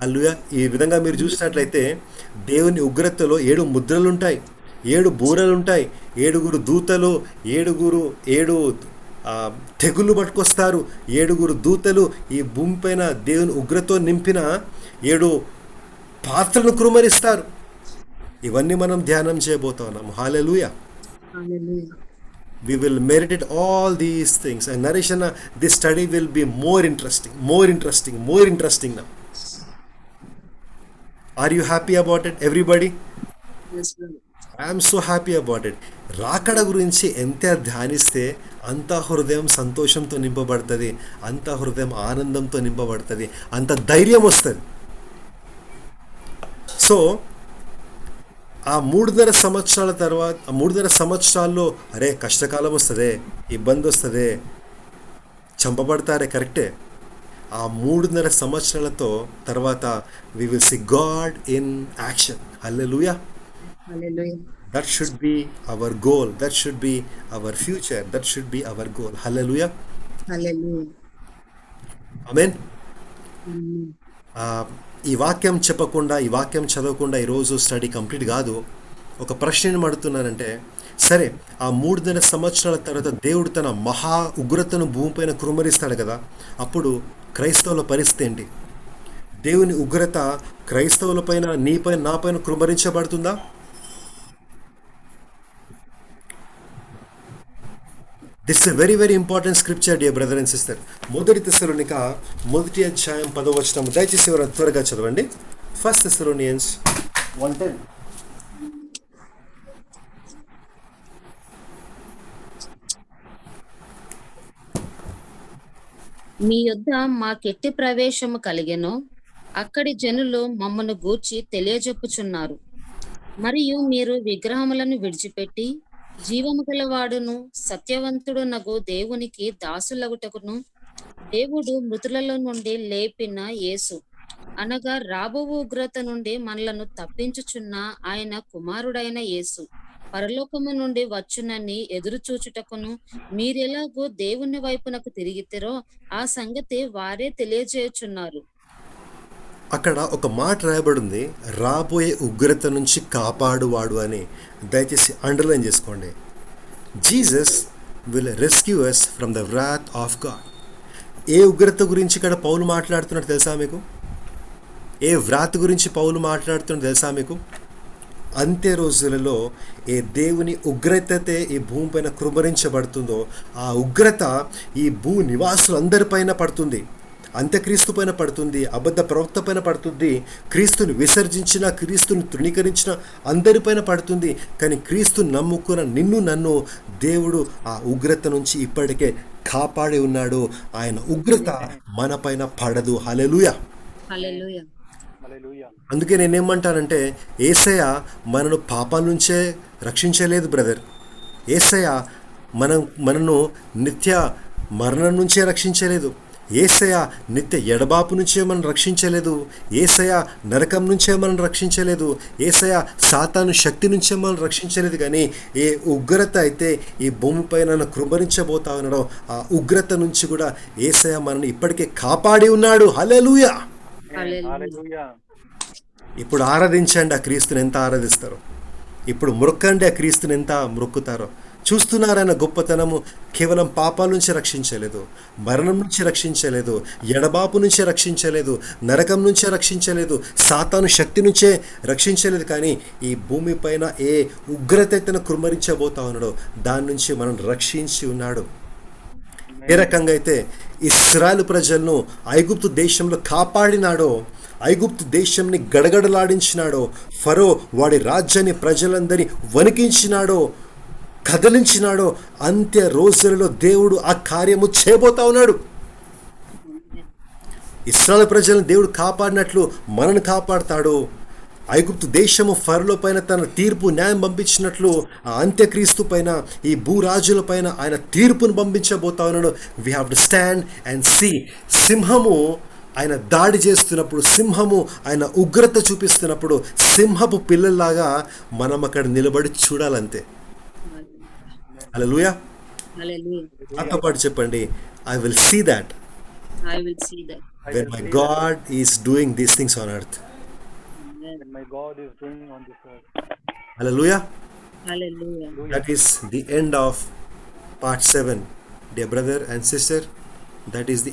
హల్లెలూయా. ఈ విధంగా మీరు చూసినట్లయితే దేవుని ఉగ్రతలో 7 ముద్రలుంటాయి, 7 బూరలుంటాయి, 7 దూతలు, 7 తెగులు పట్టుకొస్తారు, 7 దూతలు ఈ భూమి పైన దేవుని ఉగ్రతో నింపిన 7 పాత్రను కురుమరిస్తారు. ఇవన్నీ మనం ధ్యానం చేయబోతా ఉన్నాము. హల్లెలూయా. We will meditate all these things, and Nareshana, this study will be more interesting now. Are you happy about it, everybody? Yes, brother. I am so happy about it. రాకడ గురించి ఎంత ధ్యానిస్తే అంత హృదయం సంతోషంతో నింపబడుతుంది, అంత హృదయం ఆనందంతో నింపబడుతుంది, అంత ధైర్యం వస్తుంది. సో ఆ 3.5 సంవత్సరాల తర్వాత, 3.5 సంవత్సరాల్లో అరే కష్టకాలం వస్తుందే, ఇబ్బంది వస్తుందే, చంపబడతారే, కరెక్టే. ఆ 3.5 సంవత్సరాలతో తర్వాత we will see God in action. Hallelujah. Hallelujah. That should be our goal. That should be our future. That should be our goal. Hallelujah. Hallelujah. Amen. Amen. ఈ వాక్యం చెప్పకుండా, ఈ వాక్యం చదవకుండా ఈరోజు స్టడీ కంప్లీట్ కాదు. ఒక ప్రశ్న ఏం అడుగుతున్నానంటే, సరే ఆ 3.5 సంవత్సరాల తర్వాత దేవుడు తన మహా ఉగ్రతను భూమిపైన కురుమరిస్తాడు కదా, అప్పుడు క్రైస్తవుల పరిస్థితి ఏంటి? దేవుని ఉగ్రత క్రైస్తవుల పైన, నీపైన, నా పైన కురుమరించబడుతుందా? This is a very very important scripture, dear brother and sister. 1 తెస్సలోనిక 1వ అధ్యాయం 10వ వచనం. దయచేసి ఎవరు త్వరగా చదవండి. 1 Thessalonians 1:10. మీ యొద్ద మాకెట్టి ప్రవేశము కలిగెనో అక్కడి జనులు మమ్మను గూర్చి తెలియజెప్పుచున్నారు. మరియు మీరు విగ్రహములను విడిచిపెట్టి జీవము గలవాడును సత్యవంతుడునగు దేవునికి దాసులగుటకును దేవుడు మృతులలో నుండి లేపిన యేసు అనగా రాబో ఉగ్రత నుండి మనలను తప్పించుచున్న ఆయన కుమారుడైన యేసు పరలోకము నుండి వచ్చునని ఎదురు చూచుటకును మీరెలాగో దేవుని వైపునకు తిరిగితిరో ఆ సంగతి వారే తెలియజేయుచున్నారు. అక్కడ ఒక మాట రాయబడింది, రాబోయే ఉగ్రత నుంచి కాపాడువాడు అని. దయచేసి అండర్లైన్ చేసుకోండి. Jesus will rescue us from the wrath of God. ఏ ఉగ్రత గురించి ఇక్కడ పౌలు మాట్లాడుతున్నట్టు తెలుసా మీకు? ఏ వ్రాత్ గురించి పౌలు మాట్లాడుతున్నట్టు తెలుసా మీకు? అంత్య రోజులలో ఏ దేవుని ఉగ్రతే ఈ భూమిపైన కృమరించబడుతుందో ఆ ఉగ్రత ఈ భూ నివాసులందరిపైన పడుతుంది. అంత్యక్రీస్తు పైన పడుతుంది, అబద్ధ ప్రవక్త పైన పడుతుంది, క్రీస్తుని విసర్జించిన, క్రీస్తుని తృణీకరించిన అందరిపైన పడుతుంది. కానీ క్రీస్తుని నమ్ముకున్న నిన్ను నన్ను దేవుడు ఆ ఉగ్రత నుంచి ఇప్పటికే కాపాడి ఉన్నాడు. ఆయన ఉగ్రత మన పైన పడదు. హల్లెలూయా. హల్లెలూయా. అందుకే నేనేమంటానంటే, యేసయ్య మనను పాపాల నుంచే రక్షించలేదు బ్రదర్. యేసయ్య మనను నిత్య మరణం నుంచే రక్షించలేదు. యేసయ్య నిత్య ఎడబాపు నుంచే మనం రక్షించలేదు. యేసయ్య నరకం నుంచే మనం రక్షించలేదు. యేసయ్య సాతాను శక్తి నుంచే మనం రక్షించలేదు. కానీ ఏ ఉగ్రత అయితే ఈ భూమిపైన కృంభరించబోతా ఉన్నాడో ఆ ఉగ్రత నుంచి కూడా యేసయ్య మనల్ని ఇప్పటికే కాపాడి ఉన్నాడు. హల్లెలూయా. హల్లెలూయా. ఇప్పుడు ఆరాధించండి ఆ క్రీస్తుని ఎంత ఆరాధిస్తారో. ఇప్పుడు మొక్కండి ఆ క్రీస్తుని ఎంత మొక్కుతారో. చూస్తున్నారైన గొప్పతనము కేవలం పాపాల నుంచి రక్షించలేదు, మరణం నుంచి రక్షించలేదు, ఎడబాపు నుంచే రక్షించలేదు, నరకం నుంచే రక్షించలేదు, సాతాను శక్తి నుంచే రక్షించలేదు. కానీ ఈ భూమిపైన ఏ ఉగ్రత అయితే కృమ్మరించబోతా ఉన్నాడో దాని నుంచి మనం రక్షించి ఉన్నాడు. ఏ రకంగా అయితే ఇశ్రాయేలు ప్రజలను ఐగుప్తు దేశంలో కాపాడినాడో, ఐగుప్తు దేశంని గడగడలాడించినాడో, ఫరో వాడి రాజ్యాన్ని ప్రజలందరినీ వణికించినాడో, కదిలించినాడో, అంత్య రోజులలో దేవుడు ఆ కార్యము చేయబోతా ఉన్నాడు. ఇశ్రాయేలు ప్రజలను దేవుడు కాపాడినట్లు మనను కాపాడుతాడు. ఐగుప్తు దేశము ఫరోల పైన తన తీర్పు న్యాయం పంపించినట్లు ఆ అంత్యక్రీస్తు పైన, ఈ భూరాజుల పైన ఆయన తీర్పును పంపించబోతా ఉన్నాడు. We have to stand and see. సింహము ఆయన దాడి చేస్తున్నప్పుడు, సింహము ఆయన ఉగ్రత చూపిస్తున్నప్పుడు సింహపు పిల్లల్లాగా మనం అక్కడ నిలబడి చూడాలంతే. హల్లెలూయా. హల్లెలూయా. నాతో పాటు చెప్పండి, I will see that I will see that. when my God is doing these things on earth. And my God is doing on this earth. Hallelujah. Hallelujah. That is the end of part 7. Dear brother and sister, that is the